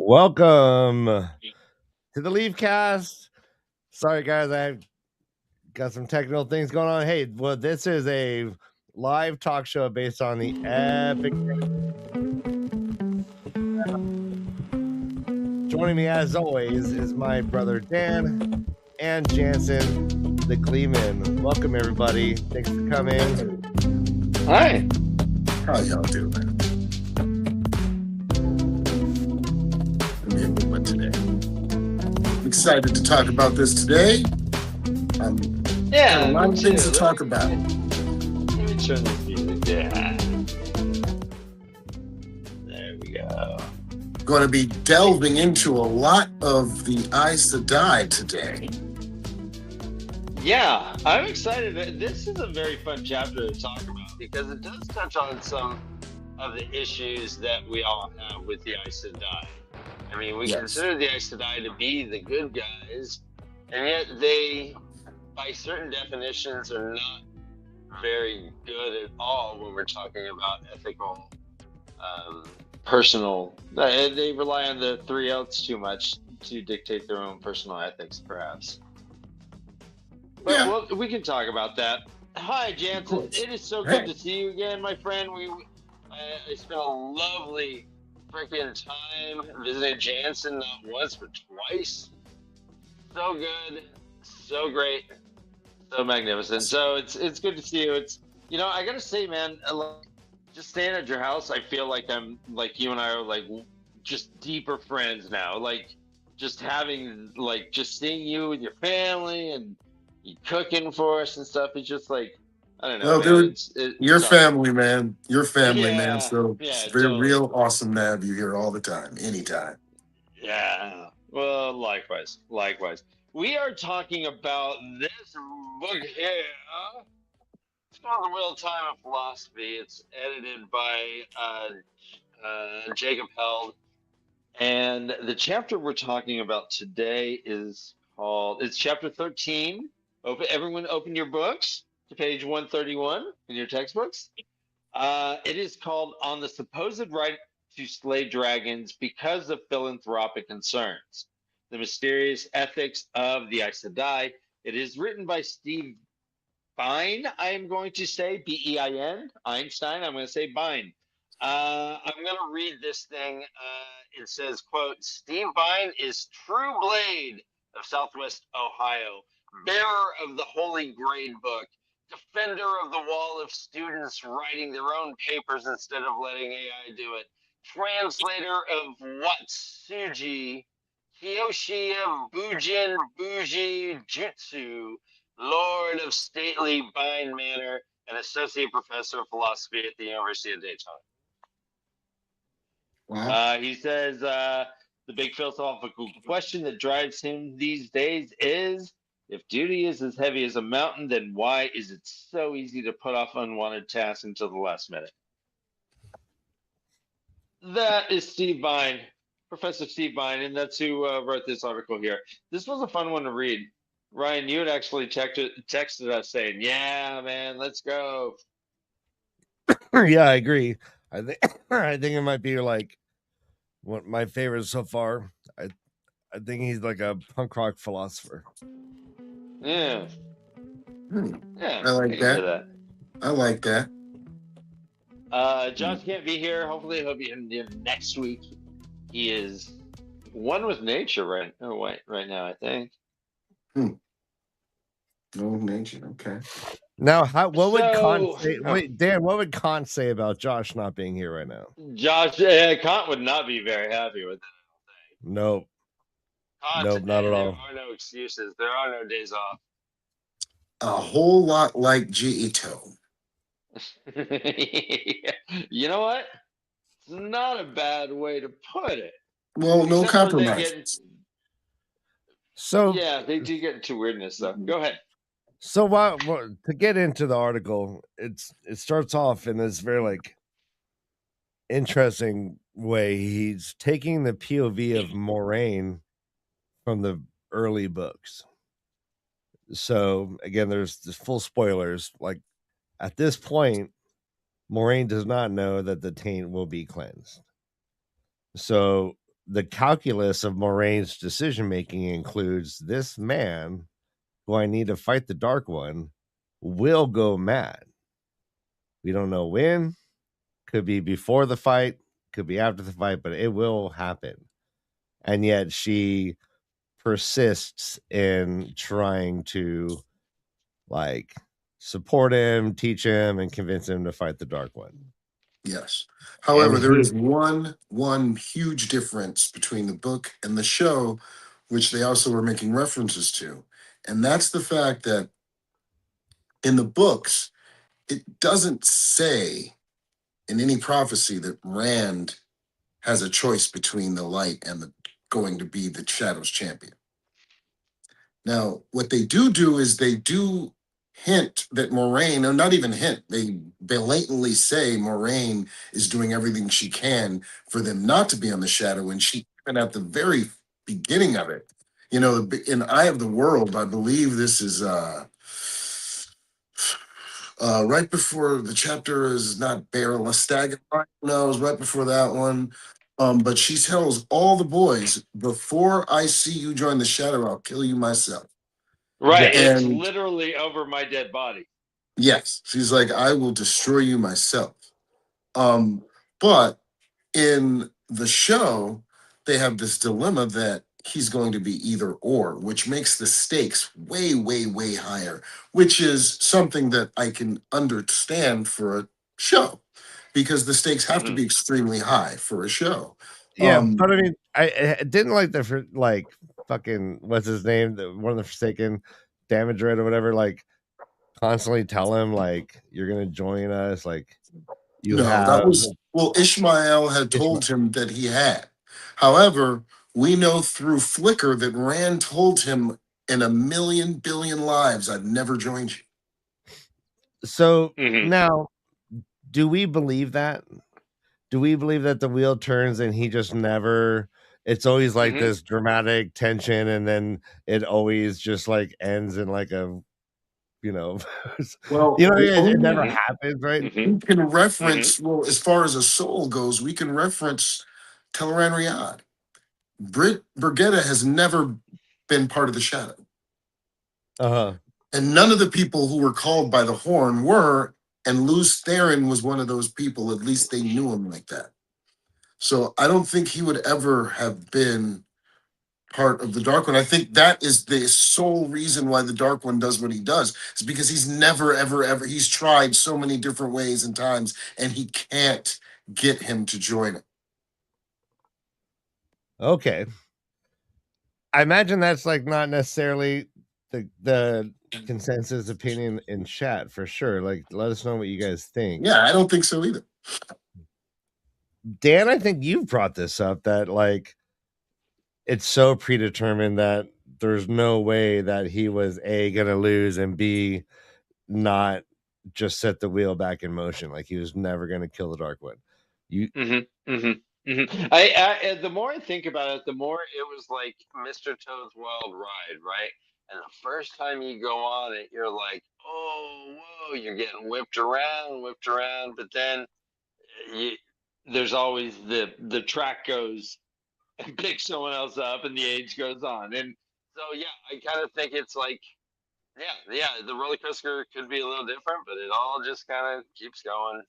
Welcome to the Leave Cast. Sorry, guys, I got some technical things going on. Hey, well, this is a live talk show based on the epic. Joining me, as always, is my brother Dan and Jansen, the Gleeman. Welcome, everybody. Thanks for coming. Hi. How y'all doing? Give me a moment today. I'm excited to talk about this today. Got a lot of things to talk about. Let me turn this music down. There we go. Going to be delving into a lot of the Sedai today. Yeah, I'm excited. This is a very fun chapter to talk about because it does touch on some of the issues that we all have with the Sedai. I mean, we consider the Sedai to be the good guys, and yet they, by certain definitions, are not very good at all when we're talking about ethical, personal. They rely on the 3 L's too much to dictate their own personal ethics, perhaps. But we can talk about that. Hi, Jansen. It is so good to see you again, my friend. I spent a lovely freaking time visiting Jansen, not once but twice. So good, so great, so magnificent. So it's good to see you. I gotta say, man, just staying at your house, I feel like I'm like you and I are like just deeper friends now. Like just having just seeing you with your family and you cooking for us and stuff. It's just like I don't know. Well, dude, your family, man. Your family, man. So it's very real awesome to have you here all the time, anytime. Yeah. Well, likewise. We are talking about this book here. It's called The Real Time of Philosophy. It's edited by Jacob Held. And the chapter we're talking about today is called, it's chapter 13. Everyone open your books to page 131 in your textbooks. It is called On the Supposed Right to Slay Dragons Because of Philanthropic Concerns. The Mysterious Ethics of the Sedai. It is written by Steve Bein, I am going to say, B-E-I-N, Einstein, I'm going to say Bein. I'm going to read this thing. It says, quote, Steve Bein is true blade of Southwest Ohio, bearer of the Holy Grade Book, defender of the wall of students writing their own papers instead of letting AI do it, translator of Watsuji, Kyoshi Bujin Buji Jutsu, Lord of Stately Bein Manor, and Associate Professor of Philosophy at the University of Daytona. Wow. He says the big philosophical question that drives him these days is, if duty is as heavy as a mountain, then why is it so easy to put off unwanted tasks until the last minute? That is Steve Bein, Professor Steve Bein, and that's who wrote this article here. This was a fun one to read. Ryan, you had actually texted us saying, yeah, man, let's go. Yeah, I agree. I think it might be like one my favorite so far. I think he's like a punk rock philosopher. Yeah. Yeah. I like that. I like that. Josh can't be here. Hopefully he'll be in next week. He is one with nature right now, I think. No nature, okay. Now, what would Kant say? Wait, Dan, what would Kant say about Josh not being here right now? Kant would not be very happy with it. Nope. Nope, not at all. There are no excuses. There are no days off. A whole lot like G-Ito. You know what? It's not a bad way to put it. Well, no compromise. So yeah, they do get into weirdness though. Go ahead. So to get into the article, it starts off in this very interesting way. He's taking the POV of Moraine from the early books. So again, there's full spoilers. Like at this point, Moraine does not know that the taint will be cleansed. So the calculus of Moraine's decision making includes this man, who I need to fight the Dark One, will go mad. We don't know when. Could be before the fight, could be after the fight, but it will happen. And yet she persists in trying to like support him, teach him, and convince him to fight the Dark One. Yes. However, there is one huge difference between the book and the show, which they also were making references to. And that's the fact that in the books, it doesn't say in any prophecy that Rand has a choice between the light and the going to be the Shadows champion. Now, what they do is they do hint that Moraine, or not even hint, they blatantly say Moraine is doing everything she can for them not to be on the Shadow. And she, even at the very beginning of it, you know, in Eye of the World, I believe this is right before the chapter is not Bear Lestag. No, it was right before that one. But she tells all the boys, before I see you join the Shadow, I'll kill you myself. Right. Yeah. It's literally over my dead body. Yes. She's like, I will destroy you myself. But in the show, they have this dilemma that he's going to be either or, which makes the stakes way, way, way higher, which is something that I can understand for a show, because the stakes have to be extremely high for a show. Yeah, but I mean, I didn't like the like fucking what's his name, one of the Forsaken damage red or whatever, like constantly tell him like you're gonna join us, like you have. That was, well, Ishmael had told him that he had. However, we know through Flickr that Rand told him in a million billion lives, I've never joined you. So now, do we believe that? Do we believe that the wheel turns and he just never? It's always like this dramatic tension, and then it always just like ends in like a, you know, well, you know, it never happens, right? We can reference, well, as far as a soul goes, we can reference Teleran Riyadh. Brigetta has never been part of the Shadow. And none of the people who were called by the Horn were, and Luce Theron was one of those people. At least they knew him like that. So I don't think he would ever have been part of the Dark One. I think that is the sole reason why the Dark One does what he does. Is because he's never, ever, he's tried so many different ways and times, and he can't get him to join him. Okay. I imagine that's like not necessarily the consensus opinion in chat for sure. Like, let us know what you guys think. Yeah, I don't think so either. Dan, I think you've brought this up, that like it's so predetermined that there's no way that he was A, gonna lose, and B, not just set the wheel back in motion. Like he was never gonna kill the Dark One. You I the more I think about it, the more it was like Mr. Toad's Wild Ride, right? And the first time you go on it, you're like, oh, whoa, you're getting whipped around, but then there's always the track goes and picks someone else up, and the age goes on. And so, yeah, I kind of think it's like, yeah, the roller coaster could be a little different, but it all just kind of keeps going.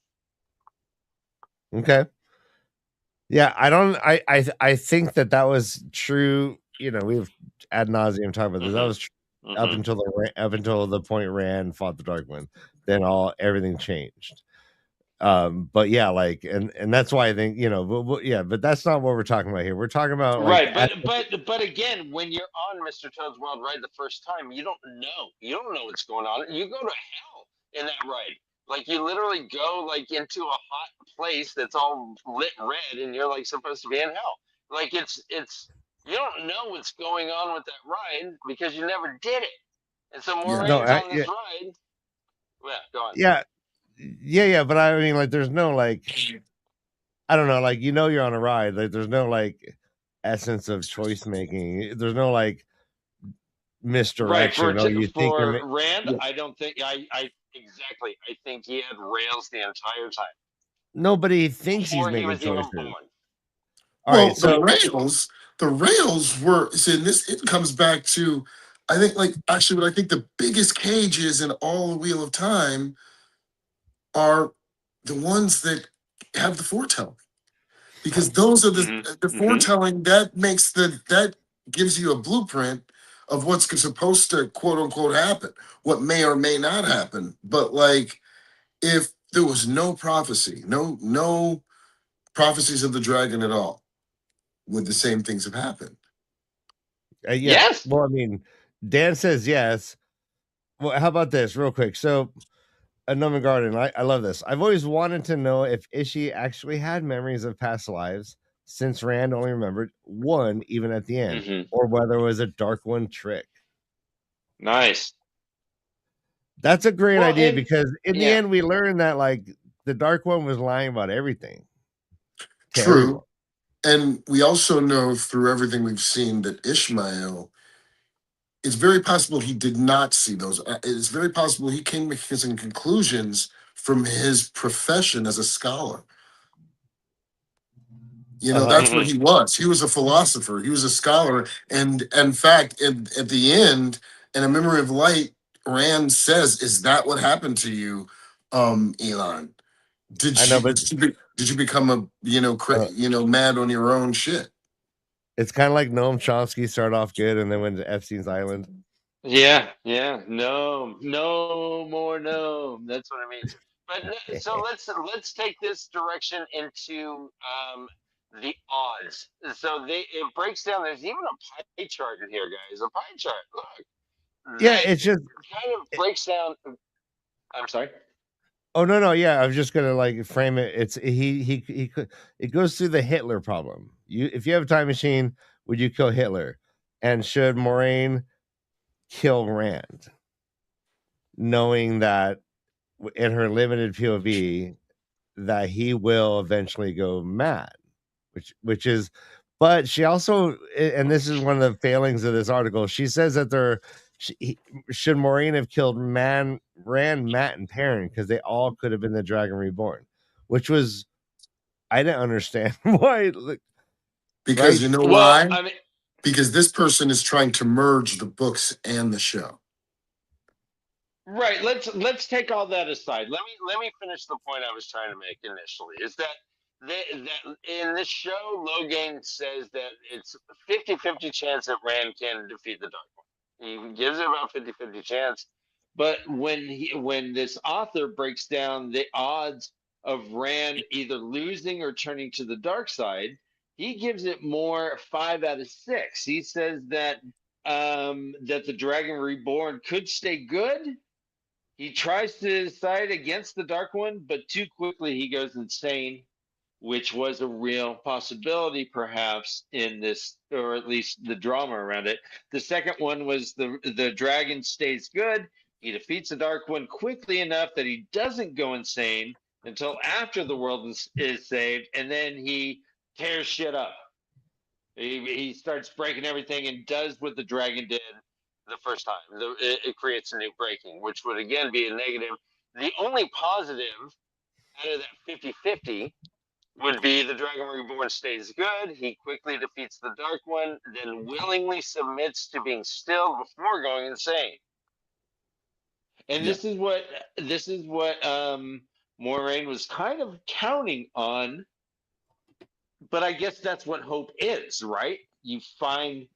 Okay. Yeah, I think that was true. You know, we've ad nauseum talked about this. That was true up until the point Rand fought the Dark One. Then everything changed. But yeah, like, and that's why I think, you know, but that's not what we're talking about here. We're talking about like, right, but again, when you're on Mr. Toad's Wild Ride the first time, you don't know what's going on. You go to hell in that ride. Like, you literally go like into a hot place that's all lit red, and you're like supposed to be in hell. Like, it's you don't know what's going on with that ride because you never did it. And so Moraine's on this ride. Yeah, go on. Yeah, but I mean, like, there's no like, I don't know, like, you know, you're on a ride. Like, there's no like essence of choice making. There's no like misdirection. Right, for Rand, I don't think exactly. I think he had rails the entire time. Nobody thinks he's making choices. All right, Well, so the rails were see this. It comes back to, I think, like actually, what I think the biggest cages in all the Wheel of Time are the ones that have the foretelling, because those are the Mm-hmm. foretelling that makes that gives you a blueprint of what's supposed to quote unquote happen, what may or may not happen. But like, if there was no prophecy, no prophecies of the dragon at all, would the same things have happened? yeah. Yes. Well, I mean, Dan says yes. Well, how about this, real quick? So, Noma Garden, I love this. I've always wanted to know if Ishii actually had memories of past lives, since Rand only remembered one, even at the end, Mm-hmm. or whether it was a Dark One trick. Nice. That's a great Well, idea and because in the yeah. end, we learned that like the Dark One was lying about everything to True. everyone. And we also know through everything we've seen that Ishmael, it's very possible he did not see those. It's very possible he came to his conclusions from his profession as a scholar. You Uh know, huh. that's what Mm-hmm. he was. He was a philosopher. He was a scholar. And in fact, at the end, in A Memory of Light, Rand says, "Is that what happened to you, Elon? I know, but Did you become a uh, mad on your own shit?" it's kind of like Noam Chomsky started off good and then went to Epstein's Island. Yeah, yeah. No, no more no. That's what I mean. But so let's take this direction into the odds. So it breaks down. There's even a pie chart in here, guys. A pie chart. Look, Yeah, that it's just. kind of breaks down. I'm sorry. Oh no, no, yeah, I was just gonna like frame it. It's he could. It goes through the Hitler problem. You, if you have a time machine, would you kill Hitler? And should Moraine kill Rand, knowing that in her limited POV that he will eventually go mad, which is, but she also, and this is one of the failings of this article. She says that should Maureen have killed Rand, Matt, and Perrin because they all could have been the Dragon Reborn, which was, I didn't understand why, Because right? you know Well, why? I mean, Because this person is trying to merge the books and the show. right. Let's take all that aside. Let me finish the point I was trying to make initially. Is that that in this show, Logain says that it's 50-50 chance that Rand can defeat the Dark One. He gives it about 50-50 chance. But when this author breaks down the odds of Rand either losing or turning to the dark side, he gives it more 5 out of 6. He says that the Dragon Reborn could stay good. He tries to side against the Dark One, but too quickly he goes insane, which was a real possibility, perhaps, in this, or at least the drama around it. The second one was the dragon stays good. He defeats the Dark One quickly enough that he doesn't go insane until after the world is saved, and then he tears shit up. He starts breaking everything and does what the dragon did the first time. It creates a new breaking, which would again be a negative. The only positive out of that 50-50 would be the Dragon Reborn stays good. He quickly defeats the Dark One, then willingly submits to being stilled before going insane. And Yeah. this is what Moraine was kind of counting on, but I guess that's what hope is, right? You find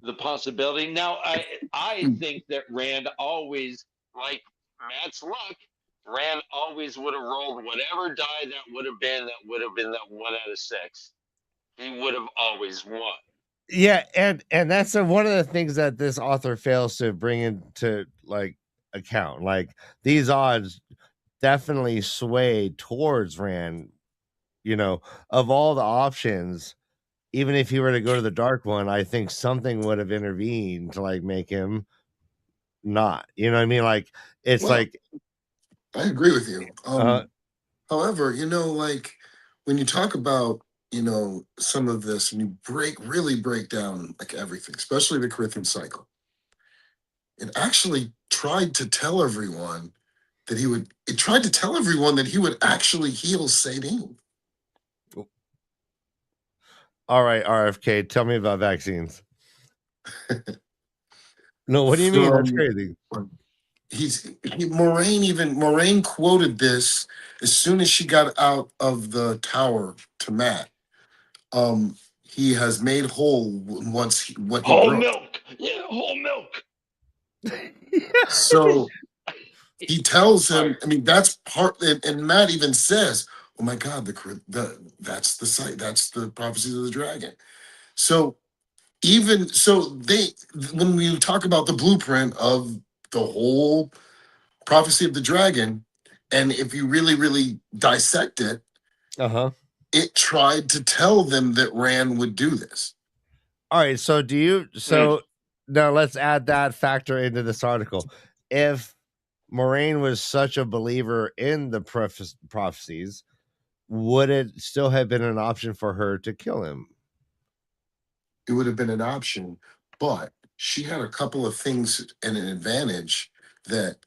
the possibility. Now, I think that Rand always, like Matt's luck, Rand always would have rolled whatever die that would have been that 1 out of 6. He would have always won. Yeah, and that's one of the things that this author fails to bring into like account. Like these odds definitely sway towards Rand. You know, of all the options, even if he were to go to the dark one, I think something would have intervened to like make him not. You know what I mean? Like it's Well, like I agree with you. uh However, like when you talk about, some of this and you really break down like everything, especially the Corinthian cycle, it actually tried to tell everyone that he would actually heal Sadine. All right, RFK, tell me about vaccines. No, what do you mean? That's From crazy. Moraine quoted this as soon as she got out of the tower to Matt. He has made whole what he Whole broke. milk. Yeah, whole milk. So he tells Sorry. him. I mean, that's part. And Matt even says, "Oh my God, that's the site. That's the prophecies of the dragon." So even so, when we talk about the blueprint of the whole prophecy of the dragon, and if you really, really dissect it, Uh-huh. it tried to tell them that Rand would do this. All right, so now let's add that factor into this article. If Moraine was such a believer in the prophecies, would it still have been an option for her to kill him? It would have been an option, but she had a couple of things and an advantage that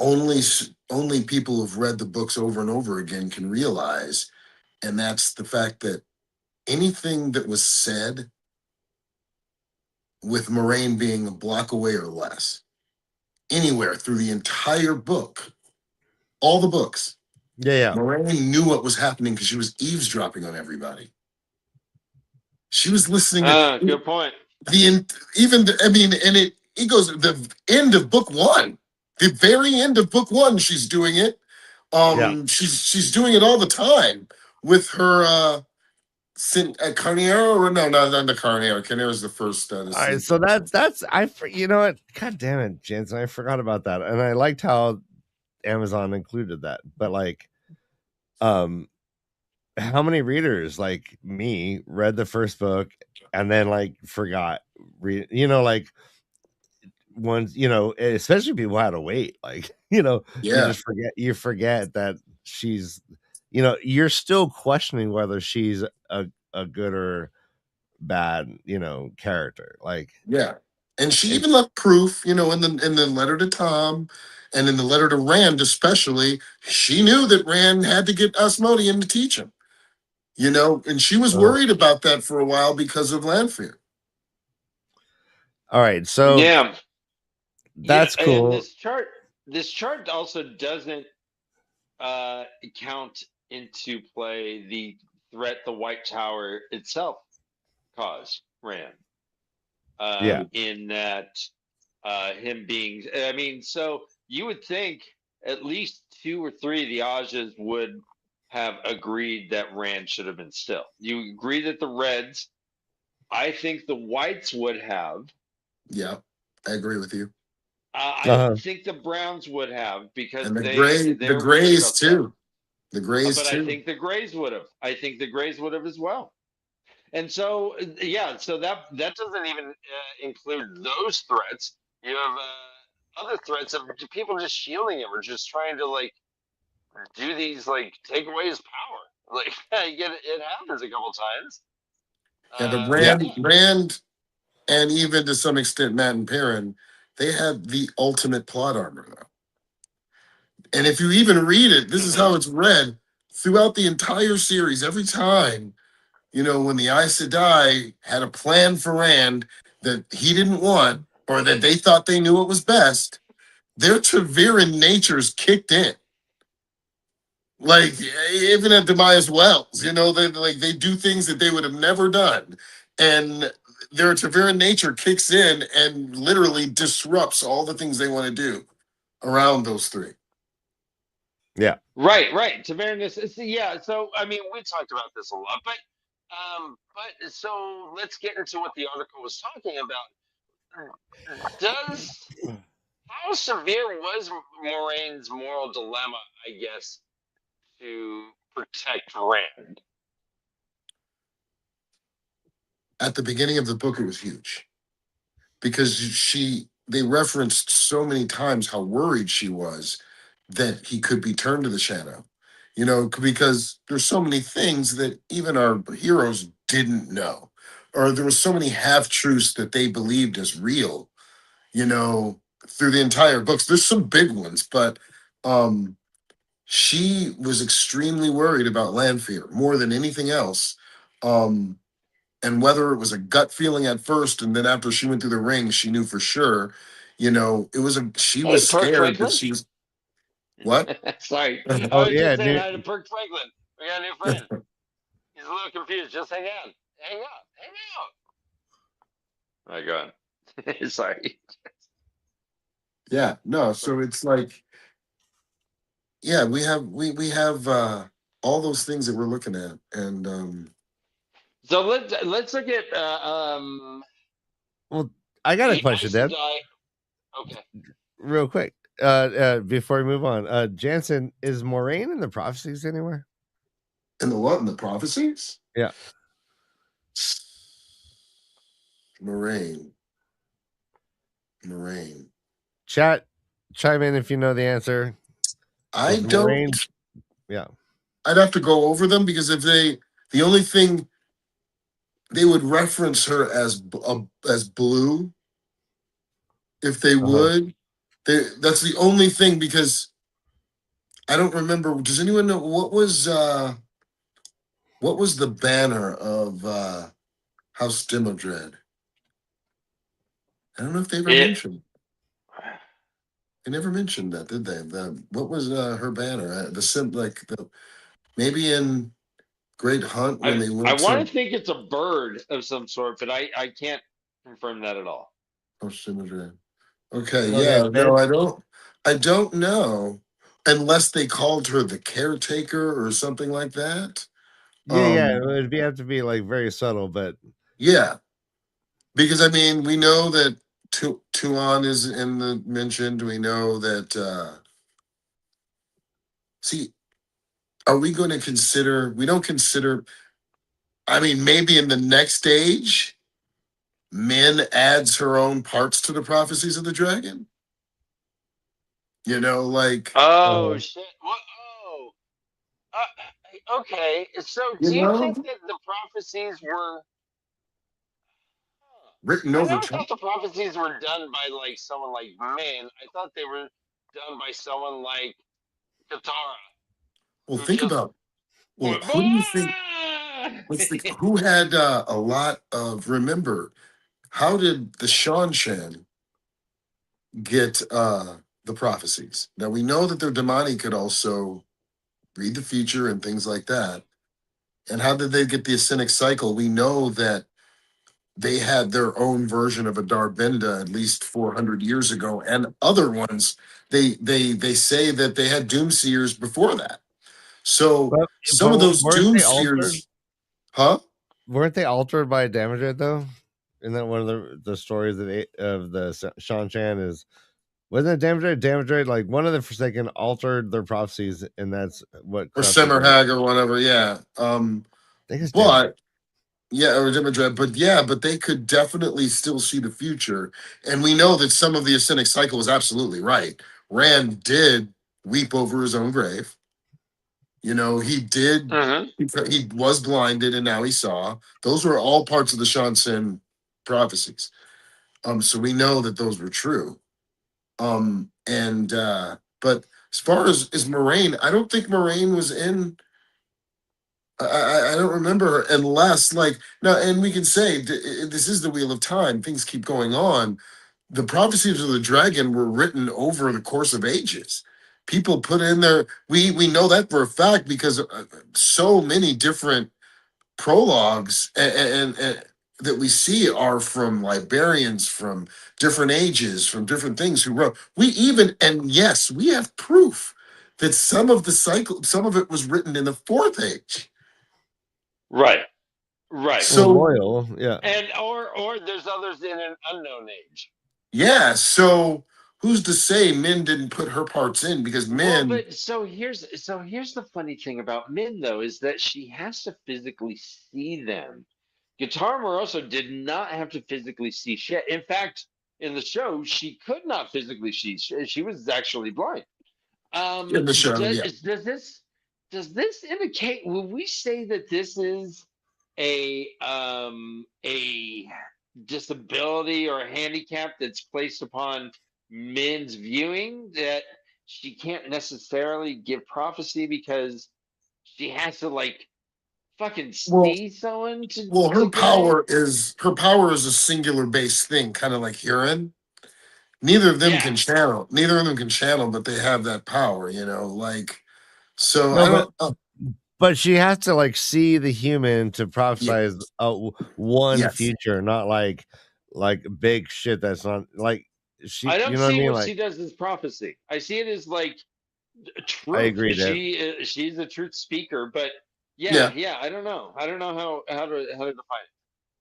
only people who've read the books over and over again can realize, and that's the fact that anything that was said with Moraine being a block away or less, anywhere through the entire book, all the books, Yeah. Moraine knew what was happening because she was eavesdropping on everybody. She was listening to Good point. and it goes the end of book one, the very end of book one. She's doing it. Yeah. She's doing it all the time with her Carnero, or no, not the Carnero. Carnero is the first. All right, so you know what? God damn it, Jensen, I forgot about that, and I liked how Amazon included that. But like, how many readers like me read the first book and then like forgot like ones, especially people had to wait, like, Yeah, you forget that she's, you're still questioning whether she's a good or bad, character. Like, yeah. And she even it's left proof, in the letter to Tom, and in the letter to Rand, especially. She knew that Rand had to get Asmodean to teach him. And she was uh, worried about that for a while because of Lanfear. all right, so Yeah. Yeah, that's and cool. this chart also doesn't count into play the threat the White Tower itself caused Rand. Yeah. In that him being, I mean, so you would think at least two or three of the Ajas would have agreed that Rand should have been still. You agree that the Reds, I think the Whites would have. Yeah, I agree with you. I Uh-huh. don't think the Browns would have because And the they're worried Grays about stuff. too. The Grays But I too. think the Grays would have. I think the Grays would have as well. And so, yeah, so that doesn't even include those threats. You have other threats of people just shielding him or just trying to like do these like take away his power. Like it happens a couple times. Yeah, the Yeah. Rand, and even to some extent Matt and Perrin, they had the ultimate plot armor though. And if you even read it, this is Mm-hmm. how it's read throughout the entire series. Every time, when the Aes Sedai had a plan for Rand that he didn't want, or that they thought they knew what was best, their Taviran natures kicked in. Like even at Demise Wells, they do things that they would have never done, and their Taviran nature kicks in and literally disrupts all the things they want to do around those three. Yeah. Right. Tavernus. Yeah. So I mean, we talked about this a lot, but so let's get into what the article was talking about. Does how severe was Moraine's moral dilemma? I guess to protect Rand. At the beginning of the book, it was huge because they referenced so many times how worried she was that he could be turned to the shadow. Because there's so many things that even our heroes didn't know, or there were so many half truths that they believed as real. Through the entire books, there's some big ones, but um, she was extremely worried about Lanfear more than anything else. and whether it was a gut feeling at first, and then after she went through the ring, she knew for sure. She Hey, was Perk scared, but Franklin. she was what? Sorry, Oh I was yeah, just saying hi to Perk Franklin. We got a new friend. He's a little confused. Just hang on. Hang out. Hang out. My God. Sorry. Yeah, no. So it's like, yeah, we have all those things that we're looking at, and So let's look at well, I got a the question, Aes Dad, Sedai. Okay. real quick. Before we move on, Jansen, is Moraine in the prophecies anywhere? in the what in the prophecies, Yeah, Moraine, Moraine. chat, chime in if you know the answer. I Is don't. Moraine? Yeah. I'd have to go over them because the only thing they would reference her as blue if they Uh-huh. would. That's the only thing because I don't remember. Does anyone know what was the banner of House Dimodred? I don't know if they ever It. mentioned. They never mentioned that, did they? What was her banner? Maybe in Great Hunt when they I went want to to think it's a bird of some sort, but I can't confirm that at all. House Dimodred. Okay, Okay, yeah, no, Ben. I don't know unless they called her the caretaker or something like that. Yeah, Um, have to be like very subtle, but yeah, because I mean, we know that Tuan is in the mentioned. We know that. See, are we going to consider? We don't consider. I mean, maybe in the next stage, Min adds her own parts to the prophecies of the dragon. Like Oh uh, shit! What? Oh. Okay. So, you do you know, think that the prophecies were? written I over never time. thought the prophecies were done by like someone like Min. I thought they were done by someone like Katara, Well, who think just about. Well, went. who do you think? "Bah!" Let's think. Who had a lot of? Remember, how did the Shan get the prophecies? Now we know that their Damani could also read the future and things like that. And how did they get the Ascenic cycle? We know that they had their own version of a Darbenda at least 400 years ago, and other ones. They say that they had Doomseers before that. So some of those weren't they altered? Doomseers, huh? Weren't they altered by Damage though? Isn't that one of the stories of the Shan Chan is? Wasn't it Damage like one of the Forsaken altered their prophecies, and that's what Or corrupted them? Semerhag or whatever, yeah. I think it's Damage. But yeah, or Demodred, but yeah, but they could definitely still see the future. And we know that some of the Ascenic cycle was absolutely right. Rand did weep over his own grave. He did, Mhm. he was blinded and now he saw. Those were all parts of the Shansen prophecies. So we know that those were true. And but as far as Moraine, I don't think Moraine was in. I don't remember her unless like no, and we can say this is the wheel of time. Things keep going on. The prophecies of the dragon were written over the course of ages. People put in there. We know that for a fact because so many different prologues and that we see are from librarians from different ages, from different things who wrote. We even and yes, we have proof that some of it was written in the fourth age. Right. Right. Well, So loyal, yeah. And or there's others in an unknown age. yeah, so who's to say Min didn't put her parts in because Well, Min, but so here's the funny thing about Min though is that she has to physically see them. Guitar Moroso did not have to physically see shit. In fact, in the show, she could not physically see shit. She was actually blind. in the show, yeah, Does this indicate? Will we say that this is a disability or a handicap that's placed upon Min's viewing that she can't necessarily give prophecy because she has to like fucking Well, see someone to her get? power is a singular based thing, kind of like Huron. Neither of them Yeah. can channel. Neither of them can channel, but they have that power. Like so. No, I don't. but she has to like see the human to Yeah. prophesize one Yes. future, not like big shit that's not like I she. You don't know what I see mean? what Like she does as prophecy. I see it as like I truth. agree that She's a truth speaker, but Yeah. yeah. I don't know. I don't know how to define it.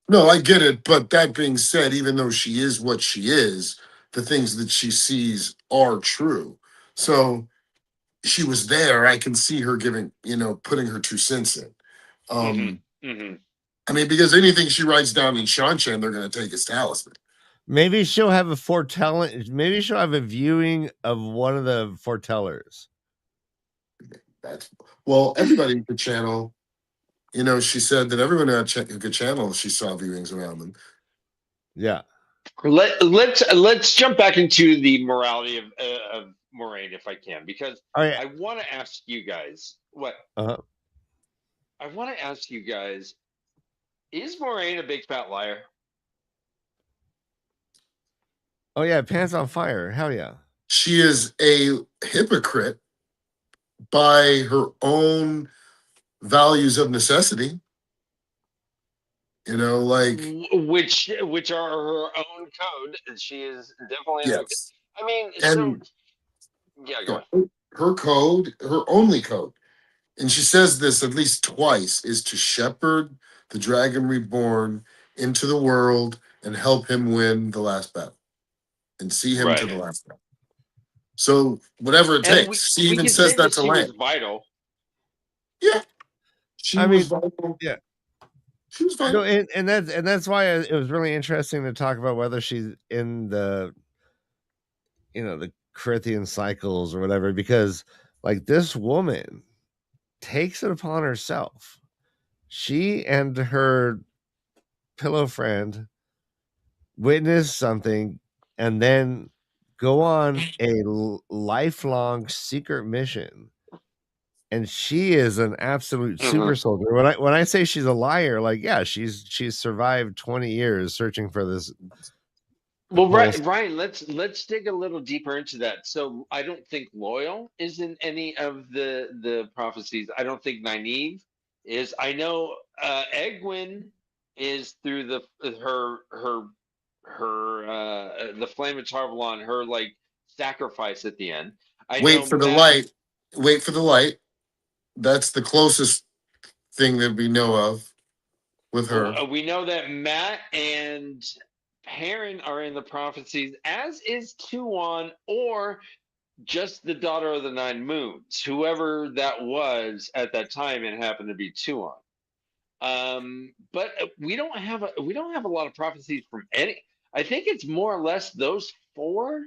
No, I get it. But that being said, even though she is what she is, the things that she sees are true. So she was there. I can see her giving, putting her 2 cents in. Um, Mm-hmm. I mean, because anything she writes down in Shanshan, they're going to take as talisman. maybe she'll have a foretelling. Maybe she'll have a viewing of one of the foretellers. That's everybody could channel. She said that everyone who could channel, she saw viewings around them. Yeah. Let's jump back into the morality of Moraine, if I can, because Oh yeah. I want to ask you guys what Uh-huh. I want to ask you guys: is Moraine a big fat liar? Oh yeah. Pants on fire. Hell yeah. She is a hypocrite by her own values of necessity. Like Which are her own code. She is definitely a hypocrite. yes, I mean, so and yeah, go no, ahead. her code, her only code, and she says this at least twice, is to shepherd the dragon reborn into the world and help him win the last battle and see him to Right, the last battle. So whatever it and takes. She we even can says say that that to she was Lang. vital. Yeah, she I was mean, vital. yeah. She was No, vital. and that's why it was really interesting to talk about whether she's in the the Corinthian cycles or whatever, because like this woman takes it upon herself. She and her pillow friend witness something and then go on a lifelong secret mission, and she is an absolute Mm-hmm. super soldier. When I say she's a liar, like yeah, she's survived 20 years searching for this Well, whole Ryan, let's dig a little deeper into that. So I don't think loyal is in any of the prophecies. I don't think Nynaeve is. I know Egwin is through the flame of Tarvalon, her like sacrifice at the end. I Wait know for the Matt. light. Wait for the light. That's the closest thing that we know of with her. We know that Matt and Perrin are in the prophecies, as is Tuon, or just the daughter of the nine moons, whoever that was at that time, and happened to be Tuon. But we don't have a lot of prophecies from any. I think it's more or less those four,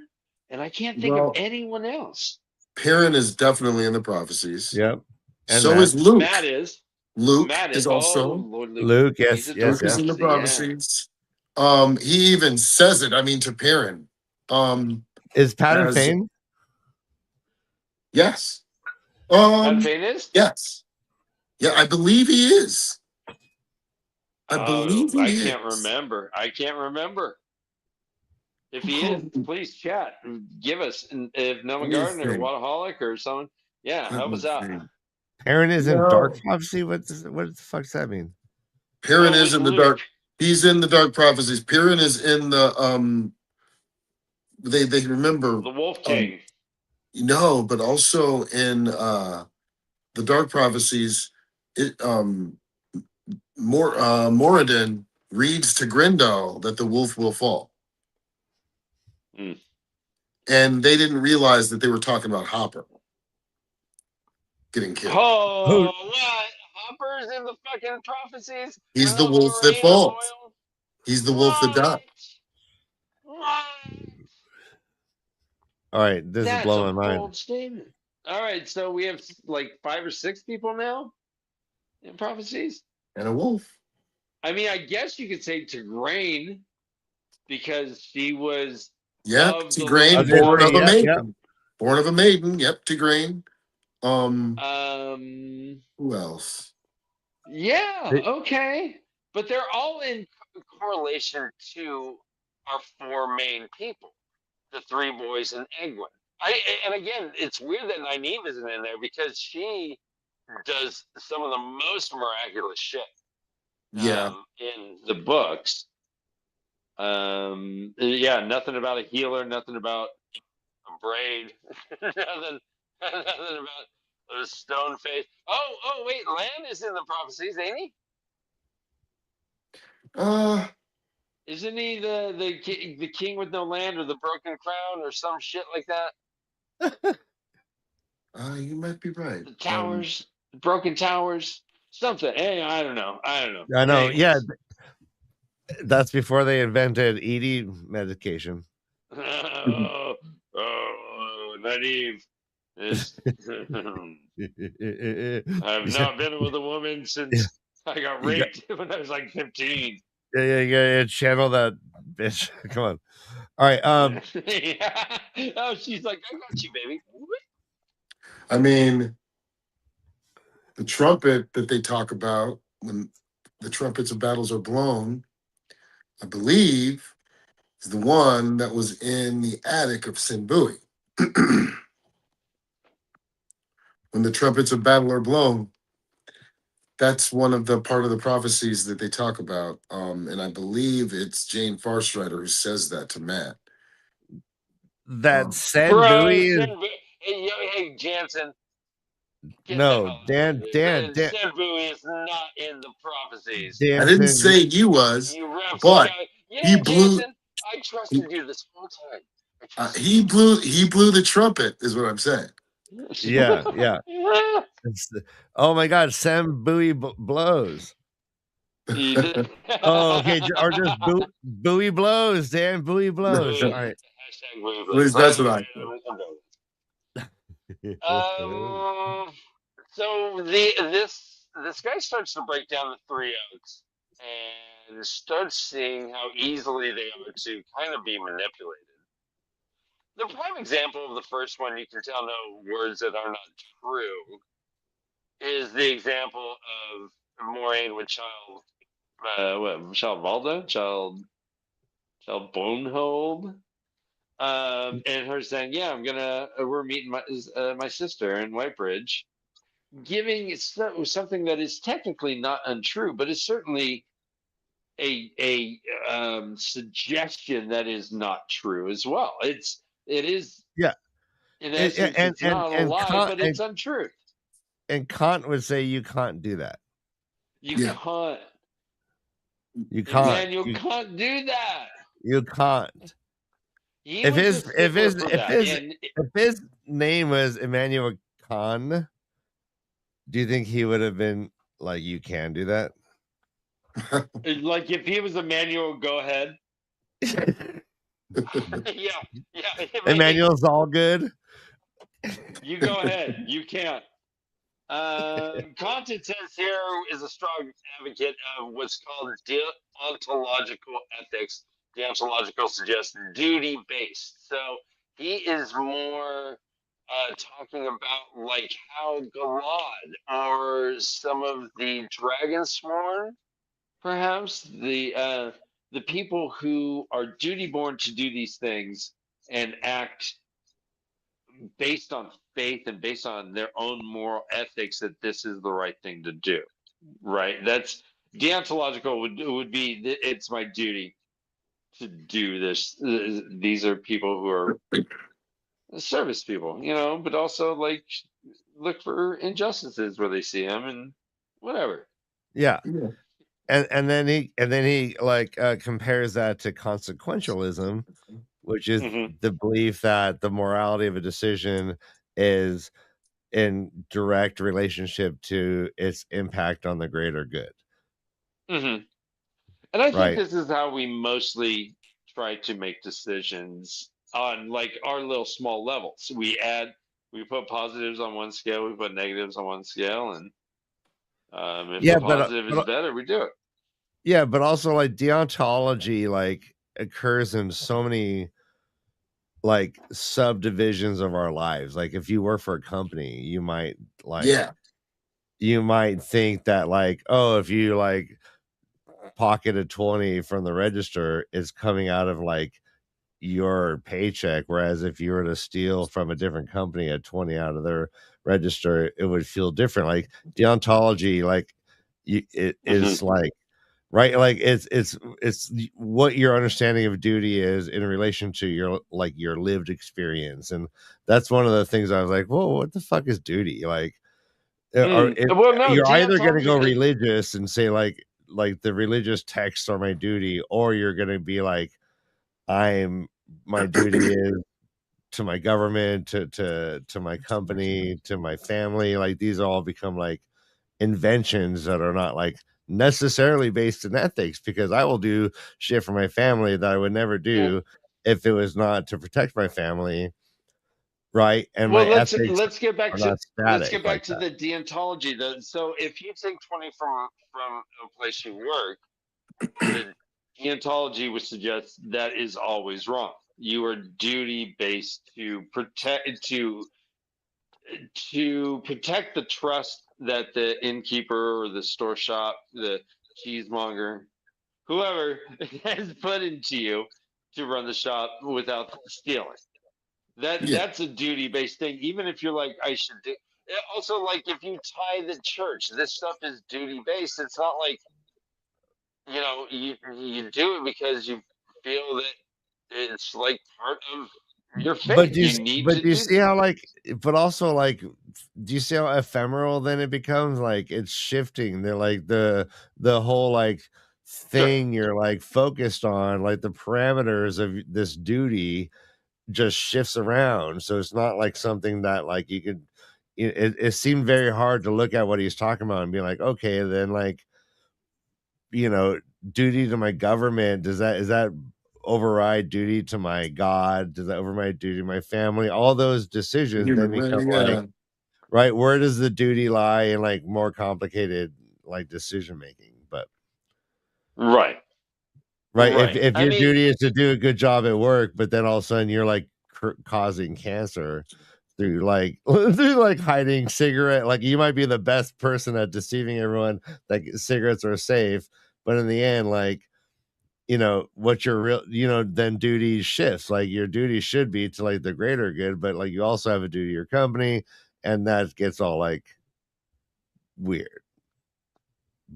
and I can't think of Well, anyone else. Perrin is definitely in the prophecies. yep. And So is Matt. Matt Luke. is. Luke Matt is. is Oh, also Lord Luke. Luke, He's yes, a yes, dark Luke is yes. in the prophecy. Yeah. prophecies. He even says it. I mean, to Perrin. Is Patton As Fane? yes. Pat Fane is. Yes. Yeah, I believe he is. I believe Oh, he I can't is. remember. I can't remember. If Who he is, called me? please chat. Give us. And if Let Noah me Garden or think. Wadaholic or someone, yeah, Let help me us out. think. Perrin is in Dark No. Prophecy? What the fuck does that mean? Perrin Well, is with in the Luke. dark. He's in the dark prophecies. Perrin is in the they remember The Wolf um King. no, but also in the dark prophecies, it Moradin reads to Grindel that the wolf will fall. Hmm. And they didn't realize that they were talking about Hopper getting killed. Who? Oh, what? Hopper's in the fucking prophecies, He's and the the wolf that Marine falls. loyal. He's the wolf that died. What? What? All right, this is That's a blowing my mind. bold statement. All right, so we have like 5 or 6 people now in prophecies. And a wolf. I mean, I guess you could say Tigraine because she was Yep, of the I Tigraine, was gonna born say, of a yep, yep. maiden. Born of a maiden. Yep, Tigraine. um Who else? Yeah, okay. But they're all in correlation to our four main people, the three boys and Egwin. And again, it's weird that Nynaeve isn't in there because she does some of the most miraculous shit Yeah. in the books. Yeah, nothing about a healer, nothing about a braid, nothing, nothing about a stone face. Oh, wait, Lan is in the prophecies, ain't he? Uh, Isn't he the king with no land or the broken crown or some shit like that? you might be right. The towers, broken towers, something. Hey, I don't know. I know. Yeah, Anyways. that's before they invented ED medication. Oh, Nynaeve is. I've not been with a woman since I got You got, raped when I was like 15. yeah, channel that bitch. Come on. All right. Yeah. Oh, she's like, I got you, baby. I mean, the trumpet that they talk about when the trumpets of battles are blown, I believe, is the one that was in the attic of Sinbui. When the trumpets of battle are blown, that's one of the part of the prophecies that they talk about. And I believe it's Jane Farstrider who says that to Matt. That said Bro, buoy is hey, Jansen, get the no hell out of Dan here. Senbu is not in the prophecies. I didn't Danson. say he was, You reptile but guy. You he know, blew Jansen, I he, trusted you this whole time. he blew the trumpet, is what I'm saying. Yeah. Oh my God, Sam Bowie blows. You did. Oh, okay, or just Bowie blows, Dan. Bowie blows. All right. Hashtag At least that's what I So this guy starts to break down the Three Oaks and starts seeing how easily they are to kind of be manipulated. The prime example of the first one, you can tell no words that are not true, is the example of Moraine with Child Valda, Child Bonehold, and her saying, "Yeah, we're meeting my sister in Whitebridge," giving something that is technically not untrue, but is certainly a suggestion that is not true as well. It is Yeah. in essence, it's not a lie, but it's untruth. And Kant would say you can't do that. You can't. You can't. Emmanuel can't do that. You can't. He was a stickler for that. If his name was Emmanuel Khan, do you think he would have been like, you can do that? Like if he was Emmanuel, go ahead. yeah. Emmanuel's all good. You go ahead. You can't. Kant, it says here, is a strong advocate of what's called deontological ethics. Deontological suggests duty-based. So he is more talking about like how Galad or some of the Dragonsworn, perhaps the people who are duty-born to do these things and act based on faith and based on their own moral ethics that this is the right thing to do. Right? That's deontological would be it's my duty to do this. These are people who are service people, but also like look for injustices where they see them and whatever. Yeah. And then he like compares that to consequentialism, which is the belief that the morality of a decision is in direct relationship to its impact on the greater good. And I think this is how we mostly try to make decisions on like our little small levels. We put positives on one scale, we put negatives on one scale, and if the positive is better, we do it. Yeah, but also like deontology like occurs in so many like subdivisions of our lives. Like if you work for a company, you might like you might think that like, oh, if you like pocket a 20 from the register, it's coming out of like your paycheck, whereas if you were to steal from a different company at 20 out of their register, it would feel different. Like deontology, like it is like right, like it's what your understanding of duty is in relation to your like your lived experience. And that's one of the things I was like, whoa, what the fuck is duty? Like Well, no, you're either going to deontology. go religious and say like the religious texts are my duty, or you're going to be like, my duty is to my government, to my company, to my family. Like these all become like inventions that are not like necessarily based in ethics, because I will do shit for my family that I would never do if it was not to protect my family, right? And Well, my let's ethics let's get back are to not static like that. the deontology. So if you take 20 from a place you work, the deontology would suggest that is always wrong. You are duty based to protect the trust that the innkeeper or the store shop, the cheesemonger, whoever has put into you to run the shop without stealing. Yeah. That's a duty based thing. Even if you're like, I should do. Also, like if you tie the church, this stuff is duty based. It's not like you do it because you feel that it's like part of your But faith. You need to do you do see this. how like, but also like, do you see how ephemeral then it becomes? Like it's shifting. They're like the whole like Sure. thing you're like focused on, like the parameters of this duty just shifts around. So it's not like something that like you could. It seemed very hard to look at what he's talking about and be like, okay, then like duty to my government, is that override duty to my god? Does that override duty to my family? All those decisions then Human become being, like, yeah. right, where does the duty lie in like more complicated like decision making? But Right. right, Right. if I your mean, duty is to do a good job at work, but then all of a sudden you're like causing cancer through like through like hiding cigarette, like you might be the best person at deceiving everyone that cigarettes are safe, but in the end, like what your real, then duty shifts. Like your duty should be to like the greater good, but like you also have a duty to your company, and that gets all like weird.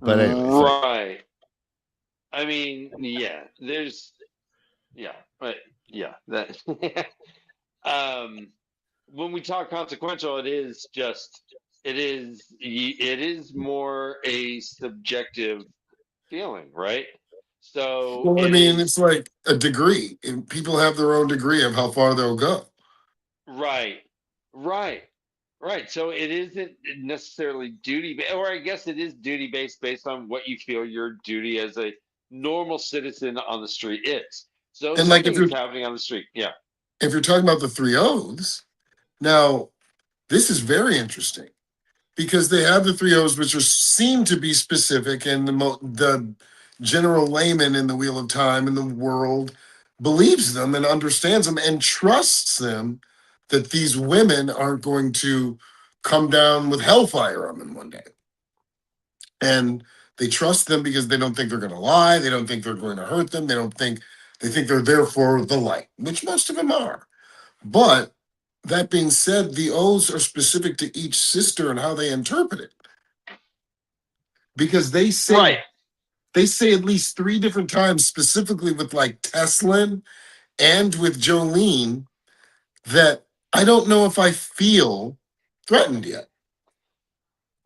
But anyways, like right. I mean, yeah. Yeah, but yeah. That. um, when we talk consequential, it is more a subjective feeling, right? So Well, I it mean, is it's like a degree, and people have their own degree of how far they'll go. right, right, right. So it isn't necessarily or I guess it is duty based on what you feel your duty as a normal citizen on the street is. So And like something is happening on the street. Yeah. if you're talking about the three oaths, now this is very interesting because they have the three oaths, which are seem to be specific, and the general layman in the Wheel of Time in the world believes them and understands them and trusts them that these women aren't going to come down with hellfire on them one day. And they trust them because they don't think they're going to lie. They don't think they're going to hurt them. They think they're there for the light, which most of them are. But that being said, the oaths are specific to each sister and how they interpret it. Because Right. they say at least three different times, specifically with like Teslin and with Jolene, that I don't know if I feel threatened yet.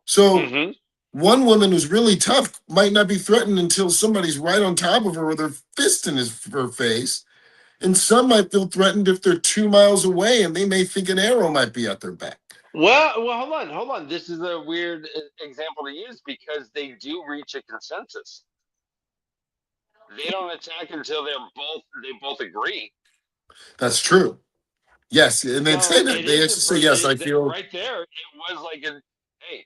So Mm-hmm. one woman who's really tough might not be threatened until somebody's right on top of her with their fist in her face. And some might feel threatened if they're 2 miles away and they may think an arrow might be at their back. Well, hold on. This is a weird example to use because they do reach a consensus. They don't attack until they both agree. That's true. Yes, and they say So that. it They is actually say, yes, I feel. right there. It was like hey,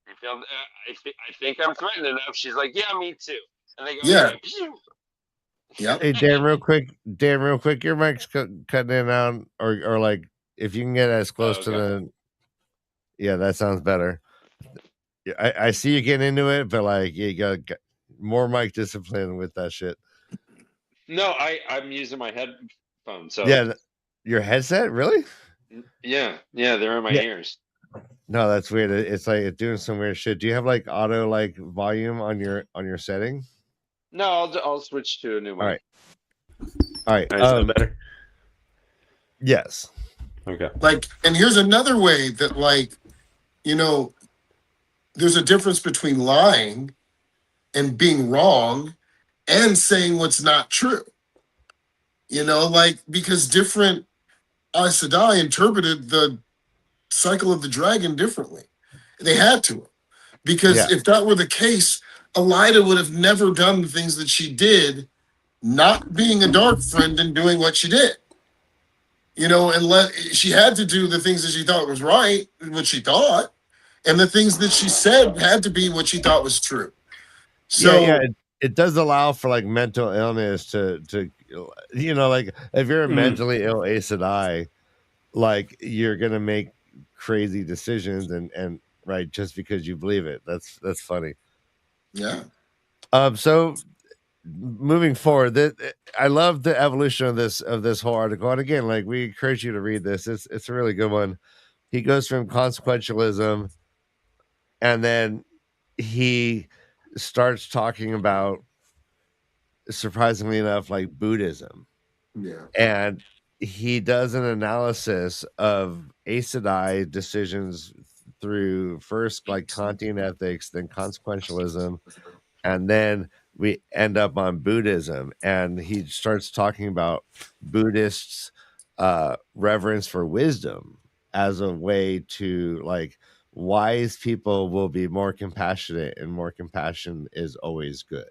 you feel? I think I'm threatened enough. She's like, yeah, me too. And they go, Yeah. okay. Yep. hey Dan, real quick, your mic's cutting in and out, or like if you can get as close Oh, to okay. the, yeah, that sounds better. I see you getting into it, but like you got more mic discipline with that shit. No, I'm using my headphones, so Yeah, your headset, really? yeah, they're in my Yeah. ears. No, that's weird. It's like it's doing some weird shit. Do you have like auto like volume on your setting? No, I'll switch to a new All mic. right. All right. Is that better? Yes. Okay. Like, and here's another way that, like, you know, there's a difference between lying and being wrong and saying what's not true. You know, like, because different Aes Sedai interpreted the cycle of the dragon differently. They had to. Because Yeah. if that were the case, Elida would have never done the things that she did, not being a dark friend and doing what she did. You know, and she had to do the things that she thought was right, what she thought, and the things that she said had to be what she thought was true. Yeah, So it does allow for like mental illness to like if you're a mentally ill Aes Sedai, like you're gonna make crazy decisions and right just because you believe it. That's funny. yeah. So moving forward, I love the evolution of this whole article. And again, like we encourage you to read this. It's a really good one. He goes from consequentialism, and then he starts talking about, surprisingly enough, like Buddhism. Yeah. And he does an analysis of Aes Sedai decisions through first like Kantian ethics, then consequentialism, and then we end up on Buddhism. And he starts talking about Buddhists' reverence for wisdom as a way to like wise people will be more compassionate, and more compassion is always good.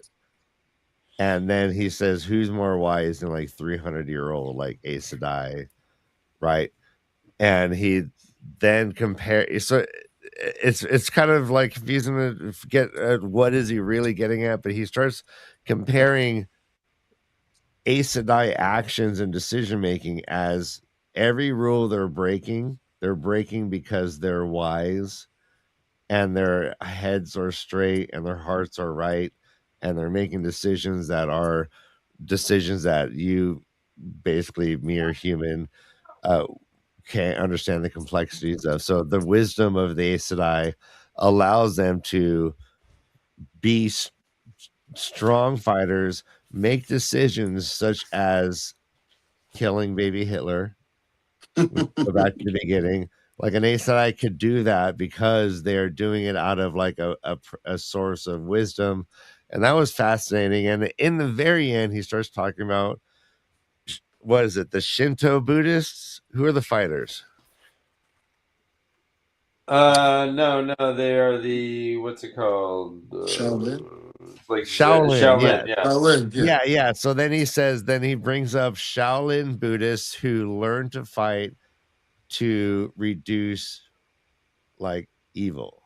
And then he says, who's more wise than like 300-year-old like Aes Sedai, right? And he then compare. So it's kind of like confusing to get what is he really getting at, but he starts comparing Aes Sedai actions and decision making as every rule they're breaking because they're wise and their heads are straight and their hearts are right, and they're making decisions that are decisions that you basically mere human uh, can't understand the complexities of. So the wisdom of the Aes Sedai allows them to be strong fighters, make decisions such as killing baby Hitler. We go back to the beginning. Like an Aes Sedai could do that because they're doing it out of like a source of wisdom. And that was fascinating. And in the very end, he starts talking about, what is it? The Shinto Buddhists? Who are the fighters? No, they are the what's it called? Shaolin. Like Shaolin, yeah. yeah. Shaolin, yeah. Yeah. So then he brings up Shaolin Buddhists who learn to fight to reduce like evil.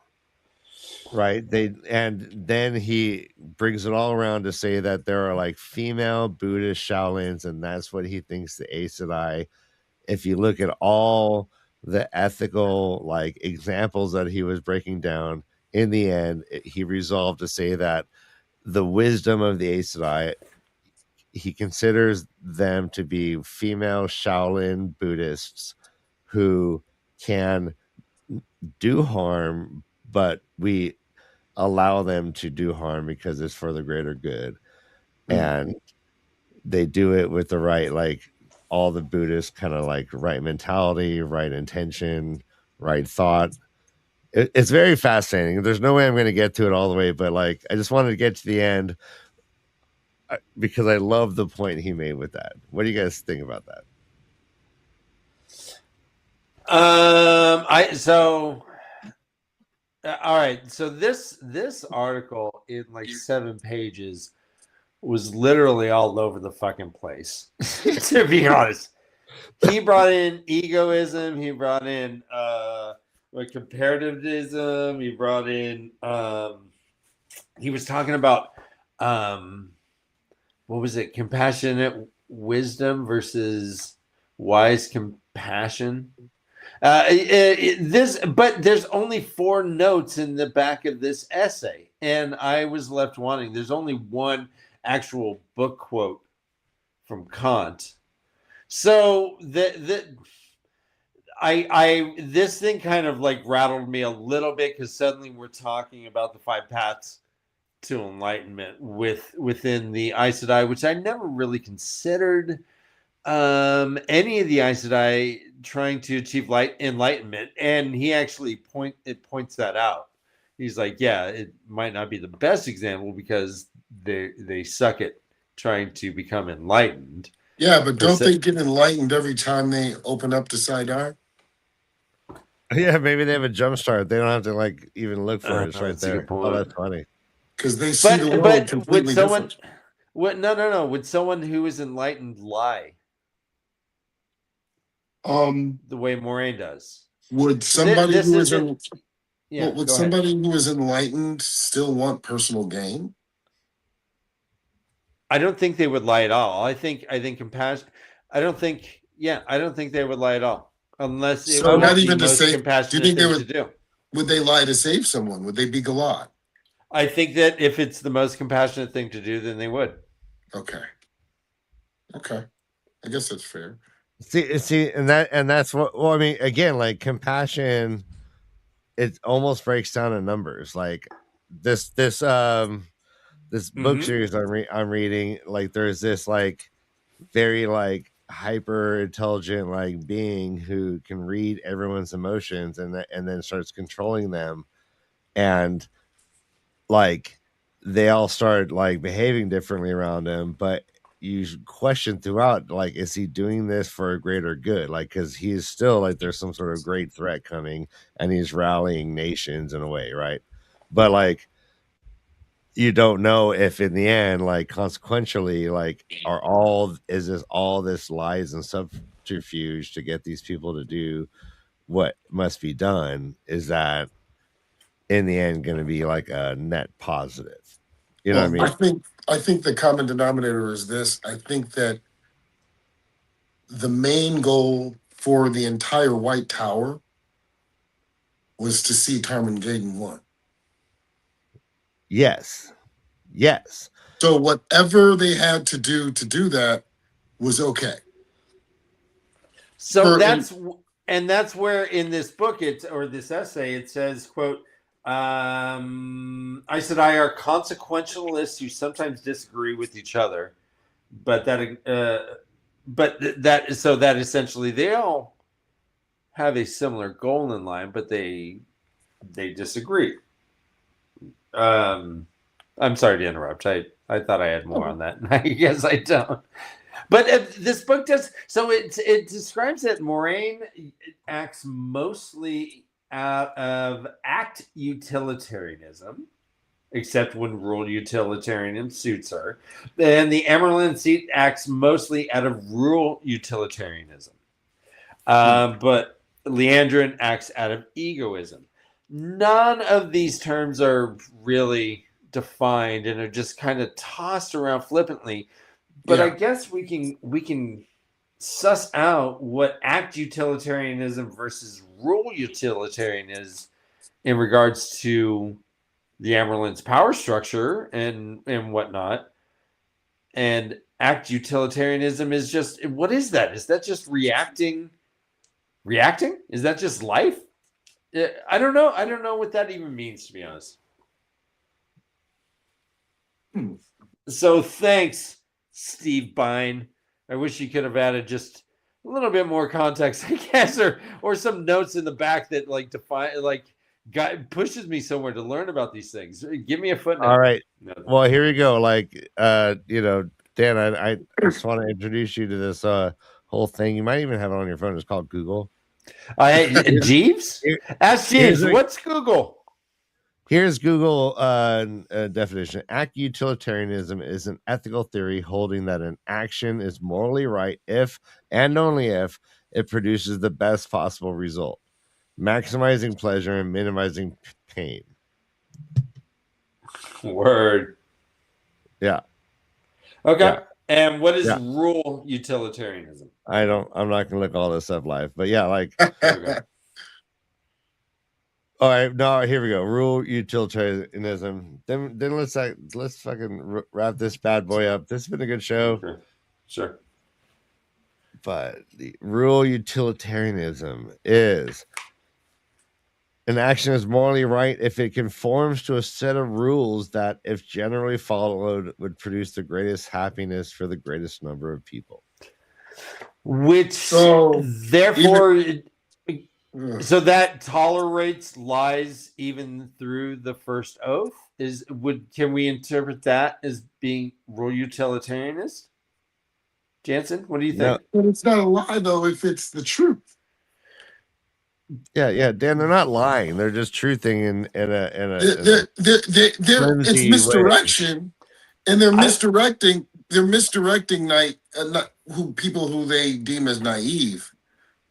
Right. And then he brings it all around to say that there are like female Buddhist Shaolins, and that's what he thinks the Aes Sedai. If you look at all the ethical like examples that he was breaking down, in the end, he resolved to say that the wisdom of the Aes Sedai, he considers them to be female Shaolin Buddhists who can do harm, but we allow them to do harm because it's for the greater good. And they do it with the right, like all the Buddhist kind of like right mentality, right intention, right thought. It's very fascinating. There's no way I'm going to get to it all the way, but like I just wanted to get to the end because I love the point he made with that. What do you guys think about that? All right. So this article in like 7 pages was literally all over the fucking place. To be honest, he brought in egoism. He brought in comparativism. He brought in. He was talking about what was it? Compassionate wisdom versus wise compassion. But there's only 4 notes in the back of this essay, and I was left wanting. There's only one actual book quote from Kant. So this thing kind of like rattled me a little bit, because suddenly we're talking about the 5 paths to enlightenment within the Aes Sedai, which I never really considered any of the Aes Sedai trying to achieve enlightenment. And he actually points that out. He's like, yeah, it might not be the best example because they suck at trying to become enlightened. Yeah, but don't they get enlightened every time they open up to Sedai? Yeah, maybe they have a jump start. They don't have to like even look for it. It's right there. Oh, that's funny. Because they see the world completely different. No. Would someone who is enlightened lie? The way Moraine does. Would somebody who is enlightened still want personal gain? I don't think they would lie at all. I think compassion. I don't think they would lie at all, unless it was not even the most compassionate thing to do. Would they lie to save someone? Would they be Galat? I think that if it's the most compassionate thing to do, then they would. Okay. I guess that's fair. See, and that's what. Well, I mean, again, like compassion, it almost breaks down in numbers. Like this book series I'm reading, like there's this like very like hyper intelligent like being who can read everyone's emotions and then starts controlling them, and like they all start like behaving differently around him, but you question throughout, like, is he doing this for a greater good? Like, because he's still like there's some sort of great threat coming and he's rallying nations in a way, right? But like you don't know if in the end, like consequentially, like is this all this lies and subterfuge to get these people to do what must be done? Is that in the end going to be like a net positive? You know what I mean? I think the common denominator is this. I think that the main goal for the entire White Tower was to see Tarmangaden won. Yes. So whatever they had to do that was okay. So that's where in this book this essay it says, quote, Aes Sedai are consequentialists who sometimes disagree with each other, but that essentially they all have a similar goal in line, but they disagree. I'm sorry to interrupt. I thought I had more on that. I guess I don't. But this book does. So it describes that Moraine acts mostly out of act utilitarianism, except when rule utilitarianism suits her. And the Emerald Seat acts mostly out of rule utilitarianism. But Leandrin acts out of egoism. None of these terms are really defined and are just kind of tossed around flippantly. But I guess we can suss out what act utilitarianism versus rule utilitarianism in regards to the Amerlin's power structure and whatnot. And act utilitarianism is just, what is that? Is that just reacting? Is that just life? I don't know. I don't know what that even means, to be honest. So thanks, Steve Bine. I wish you could have added just a little bit more context, I guess, or some notes in the back that like define, like pushes me somewhere to learn about these things. Give me a footnote. All right. Well, here we go. Like, Dan, I just want to introduce you to this whole thing. You might even have it on your phone. It's called Google. Jeeves? Ask Jeeves. What's Google? Here's Google definition. Act utilitarianism is an ethical theory holding that an action is morally right if and only if it produces the best possible result, maximizing pleasure and minimizing pain. Word. Yeah. Okay. Yeah. And what is rule utilitarianism? I'm not gonna look all this up live, but yeah, like, Okay. all right, no, here we go. Rule utilitarianism. Then let's fucking wrap this bad boy up. This has been a good show, Okay. Sure. but the rule utilitarianism is an action is morally right if it conforms to a set of rules that, if generally followed, would produce the greatest happiness for the greatest number of people. Which, So, therefore, Ugh. so that tolerates lies even through the first oath. Can we interpret that as being rule utilitarianist? Jansen, what do you No, think? But it's not a lie though if it's the truth. yeah, Dan, they're not lying. They're just truthing in It's flimsy way. misdirection, and they're misdirecting. They're misdirecting people who they deem as naive.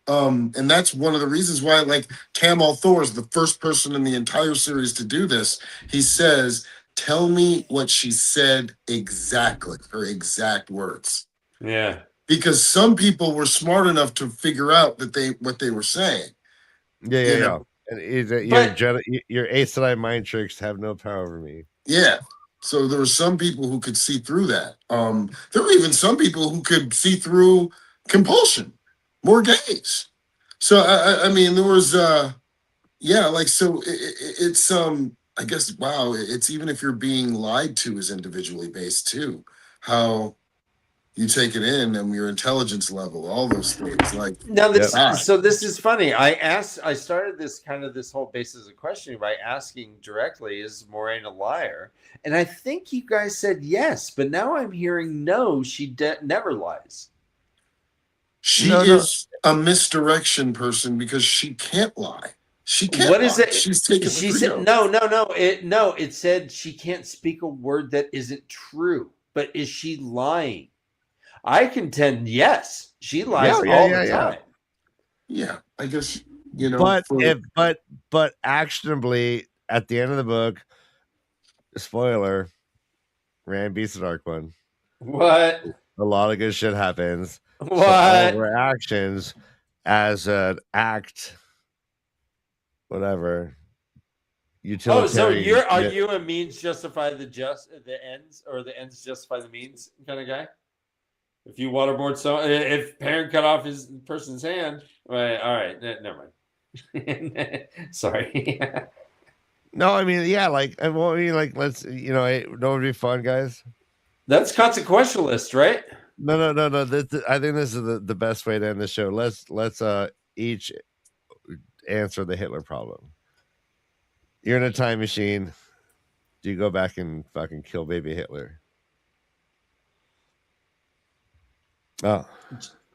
And that's one of the reasons why, like, Tamal Thor is the first person in the entire series to do this. He says, "Tell me what she said exactly, her exact words." Yeah. Because some people were smart enough to figure out what they were saying. Yeah. And your Ace Sedai mind tricks have no power over me. Yeah. So there were some people who could see through that. There were even some people who could see through compulsion, more gays. So I mean, there was it's I guess wow, it's even if you're being lied to is individually based too. How you take it in and your intelligence level, all those things. Like now this Yep. so this is funny. I started this whole basis of questioning by asking directly, is Moraine a liar? And I think you guys said yes, but now I'm hearing no, she never lies. she is a misdirection person because she can't lie. She can't What lie. is it? She's taken She said no. It said she can't speak a word that isn't true. But is she lying? I contend yes. She lies all the time. Yeah, I guess But but actionably at the end of the book, spoiler, Rand beats the Dark One. What? A lot of good shit happens. What? So all of her actions as an act, whatever. Utilitarian. Oh, so are you a means justify the ends, or the ends justify the means kind of guy? If you waterboard if Perrin cut off his person's hand, right? All right, never mind. Sorry. No, I mean, yeah, like let's don't it be fun, guys? That's consequentialist, right? No. I think this is the best way to end the show. Let's each answer the Hitler problem. You're in a time machine. Do you go back and fucking kill baby Hitler? Oh,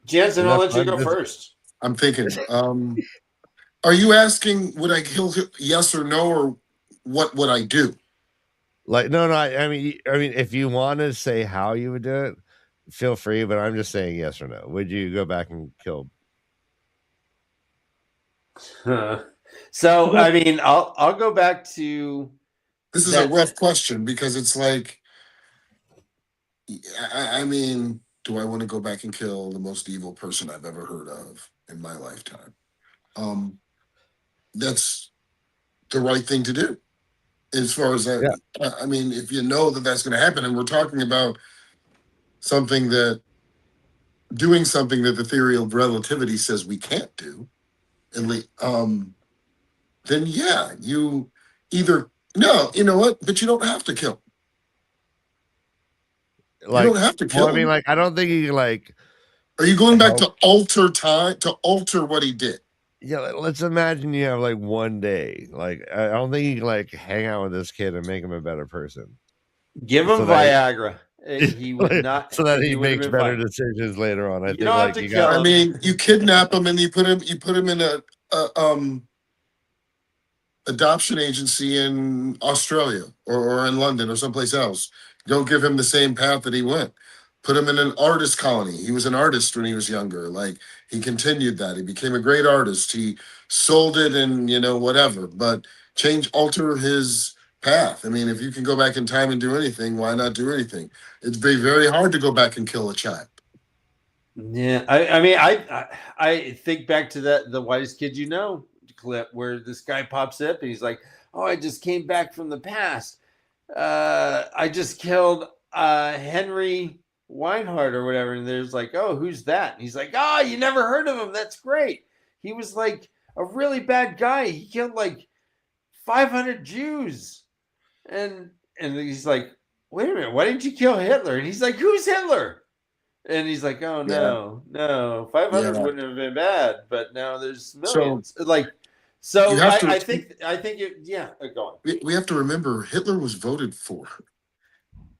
Jansen, I'll let you go first. I'm thinking. Are you asking would I kill him, yes or no, or what would I do? Like no. I mean, if you want to say how you would do it, feel free. But I'm just saying yes or no. Would you go back and kill? So I mean, I'll go back to. This is a rough question because it's like, I mean, do I want to go back and kill the most evil person I've ever heard of in my lifetime? That's the right thing to do. As far as that, yeah. I mean, if you know that that's going to happen, and we're talking about doing something that the theory of relativity says we can't do, then yeah, you either no, you know what, but you don't have to kill. Like, you don't have to kill. Well, I mean, like, I don't think you like. Are you going back to alter time to alter what he did? Yeah, let's imagine you have like one day. Like, I don't think you can like hang out with this kid and make him a better person. Give him Viagra. He would not. So that he makes better decisions later on. I think like you got. I mean, you kidnap him and you put him in a adoption agency in Australia or in London or someplace else. Don't give him the same path that he went. Put him in an artist colony. He was an artist when he was younger. Like, he continued that. He became a great artist. He sold it and, whatever. But alter his path. I mean, if you can go back in time and do anything, why not do anything? It'd be very hard to go back and kill a child. Yeah, I mean, I think back to the Whitest Kid You Know clip where this guy pops up and he's like, "Oh, I just came back from the past. I just killed Henry Weinhardt or whatever." And there's like, "Oh, who's that?" And he's like, "Oh, you never heard of him? That's great. He was like a really bad guy. He killed like 500 Jews." And he's like, "Wait a minute, why didn't you kill Hitler?" And he's like, "Who's Hitler?" And he's like, "Oh Yeah, no, 500 yeah. wouldn't have been bad, but now there's So millions." Like, you so have to. I think it. Yeah, go on. We have to remember Hitler was voted for.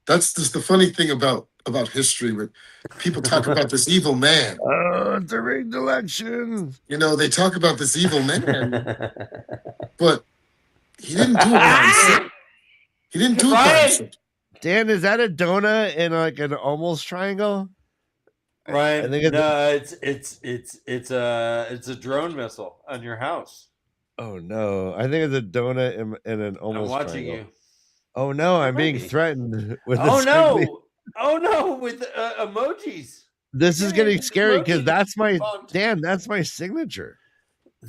That's just the funny thing about history. When people talk about this evil man, Oh, it's a rigged election. they talk about this evil man, but he didn't do it by himself. He didn't do it by himself. Dan, is that a donut in like an almost triangle? Right? I think No, it's a drone missile on your house. Oh no, I think it's a donut in an I'm almost watching triangle. you. Oh no, I'm being Maybe. threatened with. Oh a squiggly- no! Oh no! With emojis. This is getting scary because Emoji that's my font. Dan. That's my signature.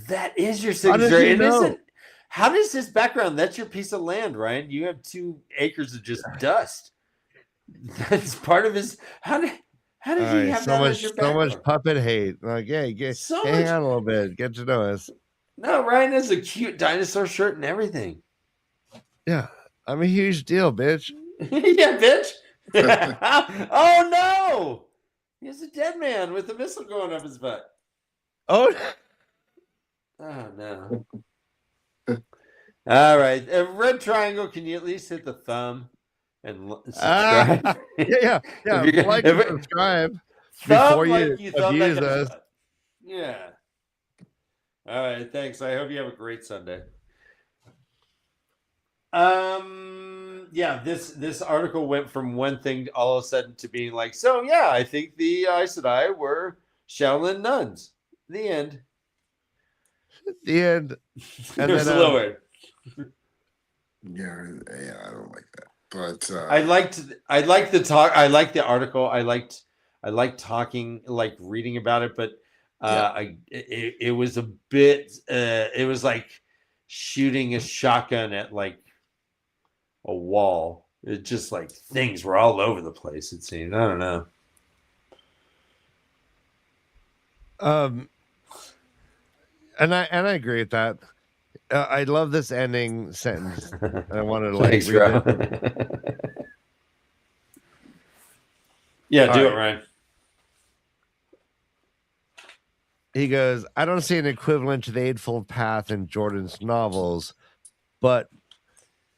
That is your How does signature. he It know? isn't. How does this background? That's your piece of land, Ryan. You have 2 acres of just dust. That's part of his. How did All he right, have so that much, as your so background? much puppet hate. Like, hey, So hang much. on a little bit, get to know us. No, Ryan has a cute dinosaur shirt and everything. Yeah, I'm a huge deal, bitch. Yeah, bitch. Oh no! He's a dead man with a missile going up his butt. Oh, Oh no. All right. Red triangle, can you at least hit the thumb and subscribe? yeah. If you're Like gonna- and subscribe Thumb before like you thumb that abuse kind of us. stuff. Yeah. All right. Thanks. I hope you have a great Sunday. Yeah, this article went from one thing all of a sudden to being like, so yeah, I think the Sedai were Shaolin nuns. The end. The end. And It was then, a little weird. Yeah, I don't like that. But I liked the talk. I liked the article. I liked talking, like reading about it, but it was a bit. It was like shooting a shotgun at like a wall. It just like things were all over the place. It seemed. I don't know. And I agree with that. I love this ending sentence. I wanted to like Thanks, read bro. it. Yeah, All do right. it, Ryan. He goes, I don't see an equivalent to the Eightfold Path in Jordan's novels, but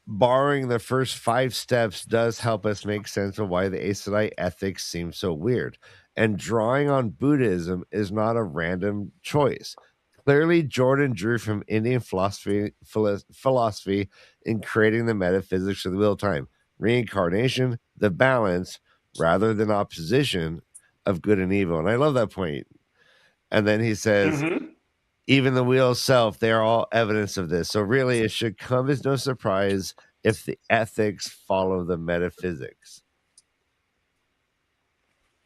borrowing the first 5 steps does help us make sense of why the Aes Sedai ethics seem so weird. And drawing on Buddhism is not a random choice. Clearly, Jordan drew from Indian philosophy in creating the metaphysics of the wheel of time, reincarnation, the balance, rather than opposition of good and evil. And I love that point. And then he says, even the wheel itself, they are all evidence of this. So really, it should come as no surprise if the ethics follow the metaphysics.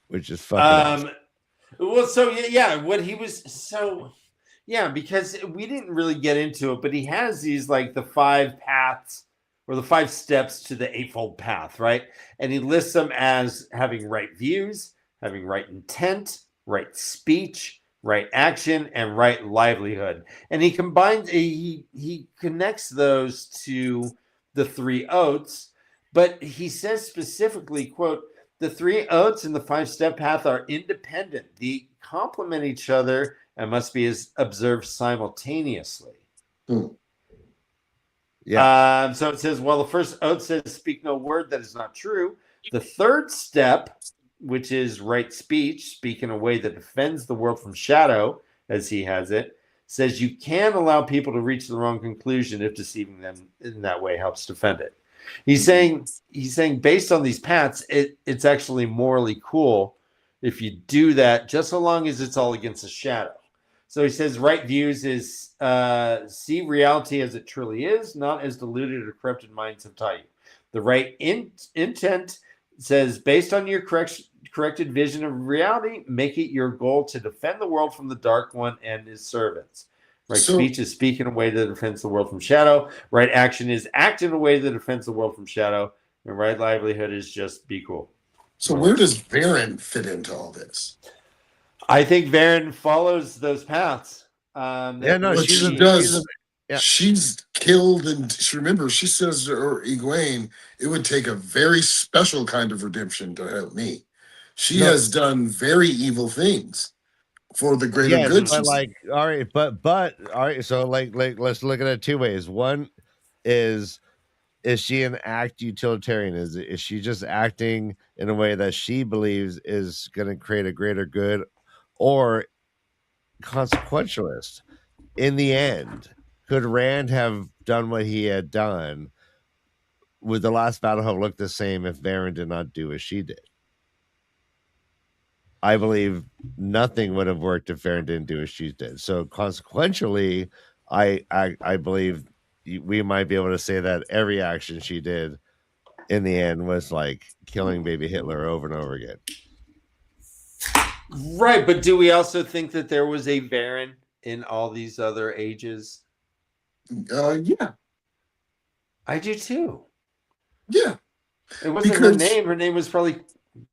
Which is fucking awesome. Well, so yeah, what he was so yeah, because we didn't really get into it, but he has these like the 5 paths or the 5 steps to the Eightfold Path, right? And he lists them as having right views, having right intent, right speech, right action, and right livelihood. And he combines, he connects those to the 3 oaths, but he says specifically, quote, the 3 oaths and the 5-step path are independent. They complement each other and must be observed simultaneously. Yeah. So it says, well, the first oath says, speak no word that is not true. The 3rd step, which is right speech, speak in a way that defends the world from shadow, as he has it, says you can allow people to reach the wrong conclusion if deceiving them in that way helps defend it. He's saying based on these paths, it's actually morally cool if you do that, just so long as it's all against the shadow. So he says right views is see reality as it truly is, not as deluded or corrupted minds have taught you. The right intent says based on your corrected vision of reality. Make it your goal to defend the world from the Dark One and his servants. Right So speech is speak in a way that defends the world from shadow. Right action is act in a way that defends the world from shadow. And right livelihood is just be cool. where does Varen fit into all this? I think Varen follows those paths. Yeah, no, But she's she a, does. yeah. She's killed, and remember, she says to her, Egwene, it would take a very special kind of redemption to help me. She No. has done very evil things for the greater Yes, good. but like, all right, but all right. So like, let's look at it two ways. One is she an act utilitarian? Is she just acting in a way that she believes is going to create a greater good, or consequentialist? In the end, could Rand have done what he had done? Would the last battle have looked the same if Varen did not do as she did? I believe nothing would have worked if Varen didn't do as she did. So consequentially, I believe we might be able to say that every action she did in the end was like killing baby Hitler over and over again. Right, but do we also think that there was a Varen in all these other ages? Yeah. I do too. Yeah. It wasn't her name. Her name was probably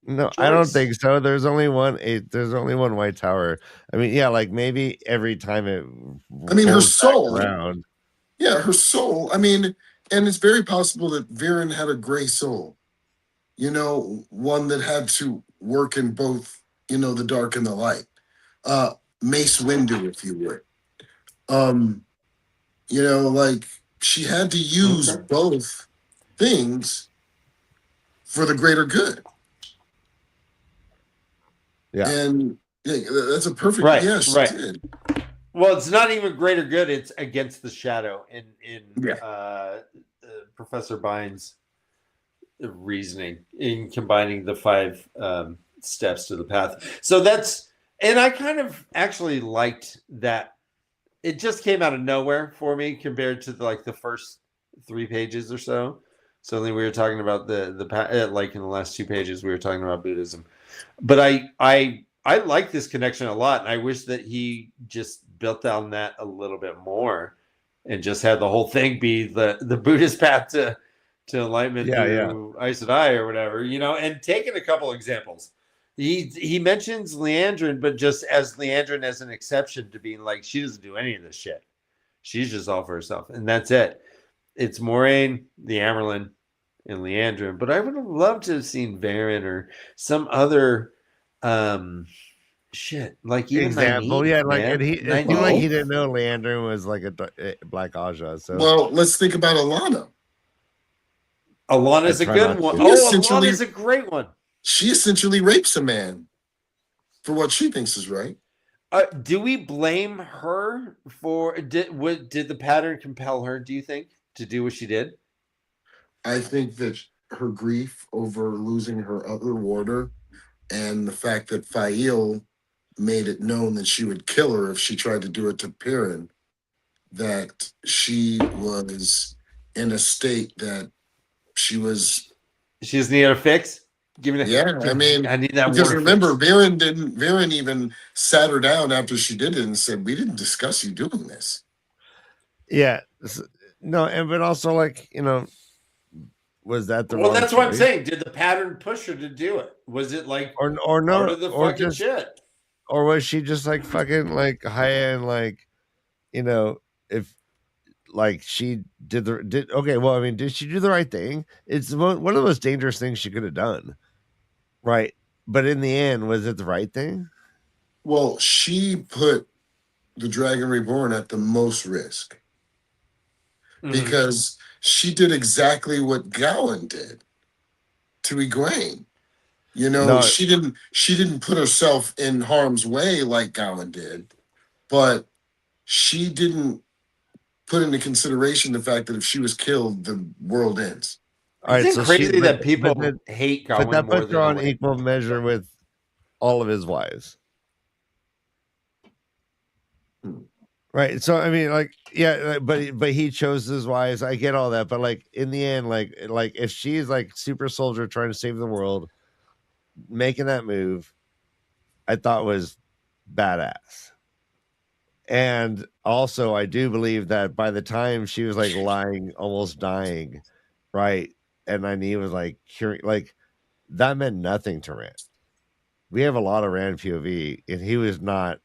no. Joyce. I don't think so. There's only one. There's only one White Tower. I mean, yeah, like maybe every time it. I mean, her soul. Around. Yeah, her soul. I mean, and it's very possible that Varen had a gray soul. You know, one that had to work in both, you know, the dark and the light. Mace Windu, if you would. You know, like she had to use both things for the greater good. Yeah. And that's a perfect she did. Well, it's not even greater good, it's against the shadow in Professor Bynes' reasoning in combining the 5 steps to the path. So and I kind of actually liked that. It just came out of nowhere for me compared to the first 3 pages or so. Suddenly we were talking about the like in the last 2 pages we were talking about Buddhism. But I like this connection a lot, and I wish that he just built on that a little bit more and just had the whole thing be the Buddhist path to enlightenment through Aes Sedai or whatever, you know, and taking a couple examples. He mentions Leandrin, but just as Leandrin as an exception to being like, she doesn't do any of this shit. She's just all for herself, and that's it. It's Moraine, the Amyrlin, and Leandrin. But I would have loved to have seen Varen or some other shit. Like even example, Nynaeve, like, man. and he he didn't know Leandrin was like a Black Aja. So well, let's think about Alana. Alana's a good one. Alana's a great one. She essentially rapes a man for what she thinks is right. Do we blame her for did the pattern compel her, do you think, to do what she did? I think that her grief over losing her other warder and the fact that Fael made it known that she would kill her if she tried to do it to Perrin, that she was in a state that she just needed a fix. I mean, I need that. Because remember, Varen even sat her down after she did it and said, "We didn't discuss you doing this." Yeah, no, but also like, you know, was that the well? Wrong That's choice? What I'm saying. Did the pattern push her to do it? Was it like or no, part of the or fucking just shit? Or was she just like fucking like high end, like, you know, if like she did okay, well, I mean, did she do the right thing? It's one of the most dangerous things she could have done, right? But in the end, was it the right thing? Well, she put the Dragon Reborn at the most risk because she did exactly what Gowan did to Egwene. You know, she didn't put herself in harm's way like Gowan did, but she didn't put into consideration the fact that if she was killed, the world ends. All right, so crazy that people hate Gowan, but that more puts her on equal measure with all of his wives. Right. So I mean, like, yeah, but he chose his wives. I get all that, but like in the end, like if she's like super soldier trying to save the world, making that move, I thought was badass. And also, I do believe that by the time she was like lying, almost dying, right, and Nynaeve was like curing, like that meant nothing to Rand. We have a lot of Rand POV, and he was not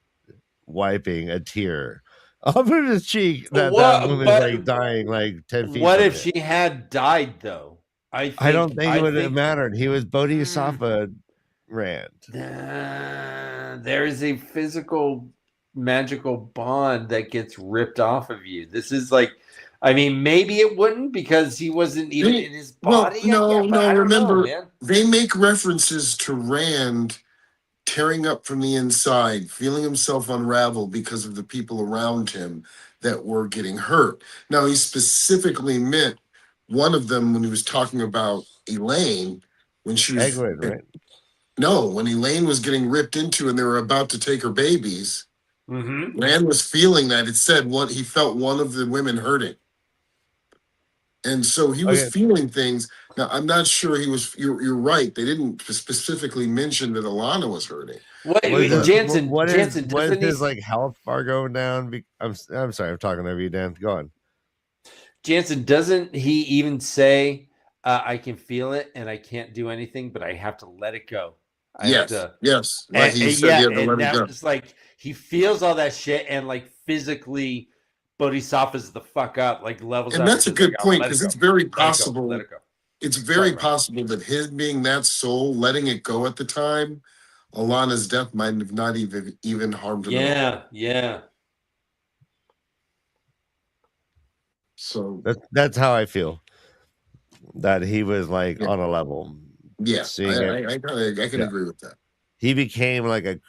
wiping a tear off of his cheek that woman's like dying like 10 feet. What from if him. she had died though? I don't think it would have mattered. He was Bodhisattva Rand. There is a physical magical bond that gets ripped off of you. This is like, I mean, maybe it wouldn't because he wasn't even in his body. No, remember, man. They make references to Rand tearing up from the inside, feeling himself unravel because of the people around him that were getting hurt. Now, he specifically meant one of them when he was talking about Elaine, when she was... Egwin, right? No, when Elaine was getting ripped into and they were about to take her babies, mm-hmm. Rand was feeling that. It said he felt one of the women hurting. And so he was feeling things. Now, I'm not sure he was... You're right. They didn't specifically mention that Alana was hurting. Jansen, what is his like health bar going down? I'm sorry, I'm talking over you, Dan. Go on. Jansen, doesn't he even say, I can feel it and I can't do anything, but I have to let it go? Yes. Like he said, it's like he feels all that shit and like physically Bodhisattva's the fuck up, like levels up. And that's a good point, because it's very possible. Let it go. It's very possible that his being that soul, letting it go at the time, Alana's death might have not even harmed him at all. Yeah. So that's how I feel. That he was like on a level. Yeah, I can agree with that. He became like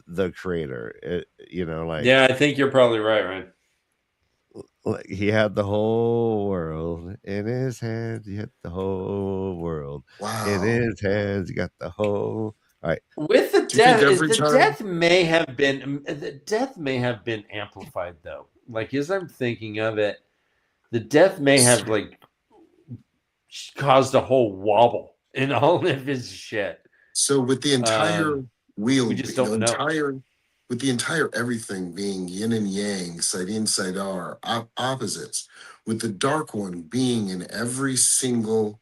the creator, like. Yeah, I think you're probably right. Like he had the whole world in his hands. He had the whole world in his hands. He got the whole. All right. With the death may have been amplified though. Like as I'm thinking of it, the death may have like caused a whole wobble in all of his shit. So with the entire wheel, we just don't know. With the entire everything being yin and yang, Saidin Saidar, opposites, with the dark one being in every single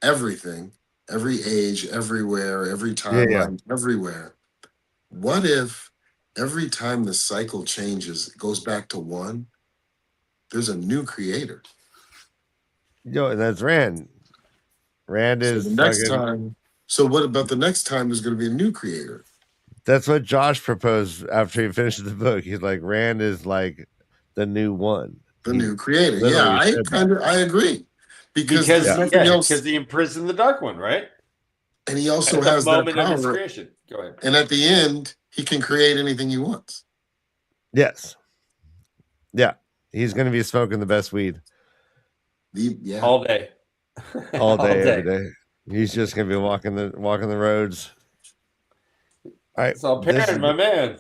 everything, every age, everywhere, every timeline, everywhere. What if every time the cycle changes, it goes back to one? There's a new creator. Yo, that's Rand. Rand is the next time. So what about the next time? There's going to be a new creator. That's what Josh proposed after he finished the book. He's like, Rand is like the new one, the new creator. Yeah, I agree because he imprisoned the Dark One, right? And he also has that power. Go ahead. And at the end, he can create anything he wants. Yes. Yeah, he's going to be smoking the best weed. All day, every day. He's just going to be walking the roads. All right, so Perrin, my man,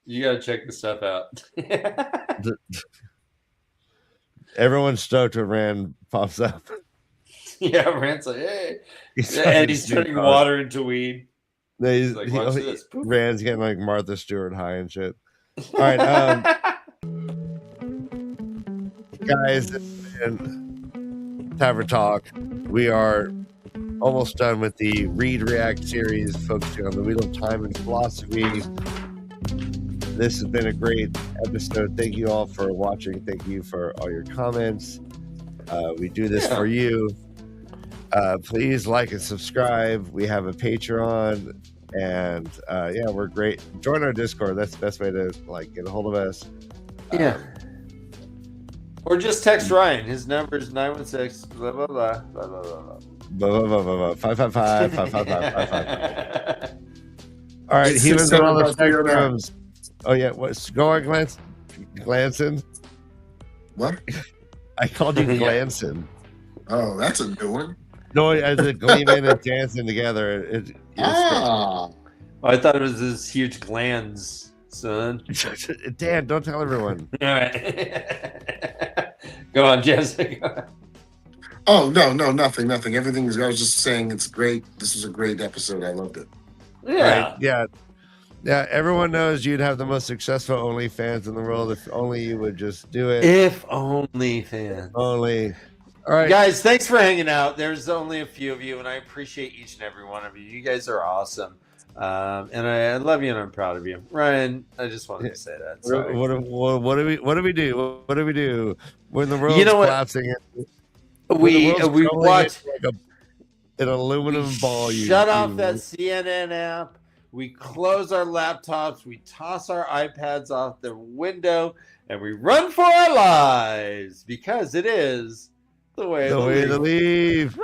you got to check this stuff out. Everyone's stoked when Rand pops up. Yeah, Rand's like, hey. And he's turning water into weed. He's like, watch this. Rand's getting like Martha Stewart high and shit. All right, guys, and Tavern Talk, we are almost done with the Read React series focusing on the Wheel of Time and philosophy. This has been a great episode. Thank you all for watching. Thank you for all your comments. We do this for you. Please like and subscribe. We have a Patreon, and we're great. Join our Discord. That's the best way to like get a hold of us. Or just text Ryan. His number is 916 blah blah blah blah blah blah. 555. All right, he was on all the spectrums. Oh yeah, what's going on, Glanson? What? I called you Glanson. Oh, that's a new one. No, as a Gleeman and dancing together. I thought it was his huge glands, son. Dan, don't tell everyone. All right. Go on, Jessica. Oh no, nothing. Everything is. I was just saying it's great. This was a great episode. I loved it. Yeah. Right? Yeah. Yeah, everyone knows you'd have the most successful OnlyFans in the world if only you would just do it. If only fans. Only. All right. Guys, thanks for hanging out. There's only a few of you, and I appreciate each and every one of you. You guys are awesome. And I love you, and I'm proud of you. Ryan, I just wanted to say that. Sorry. What do we do? What do we do when the world's collapsing? We watch like an aluminum ball. Shut off that CNN app. We close our laptops. We toss our iPads off the window, and we run for our lives because it is the way to leave.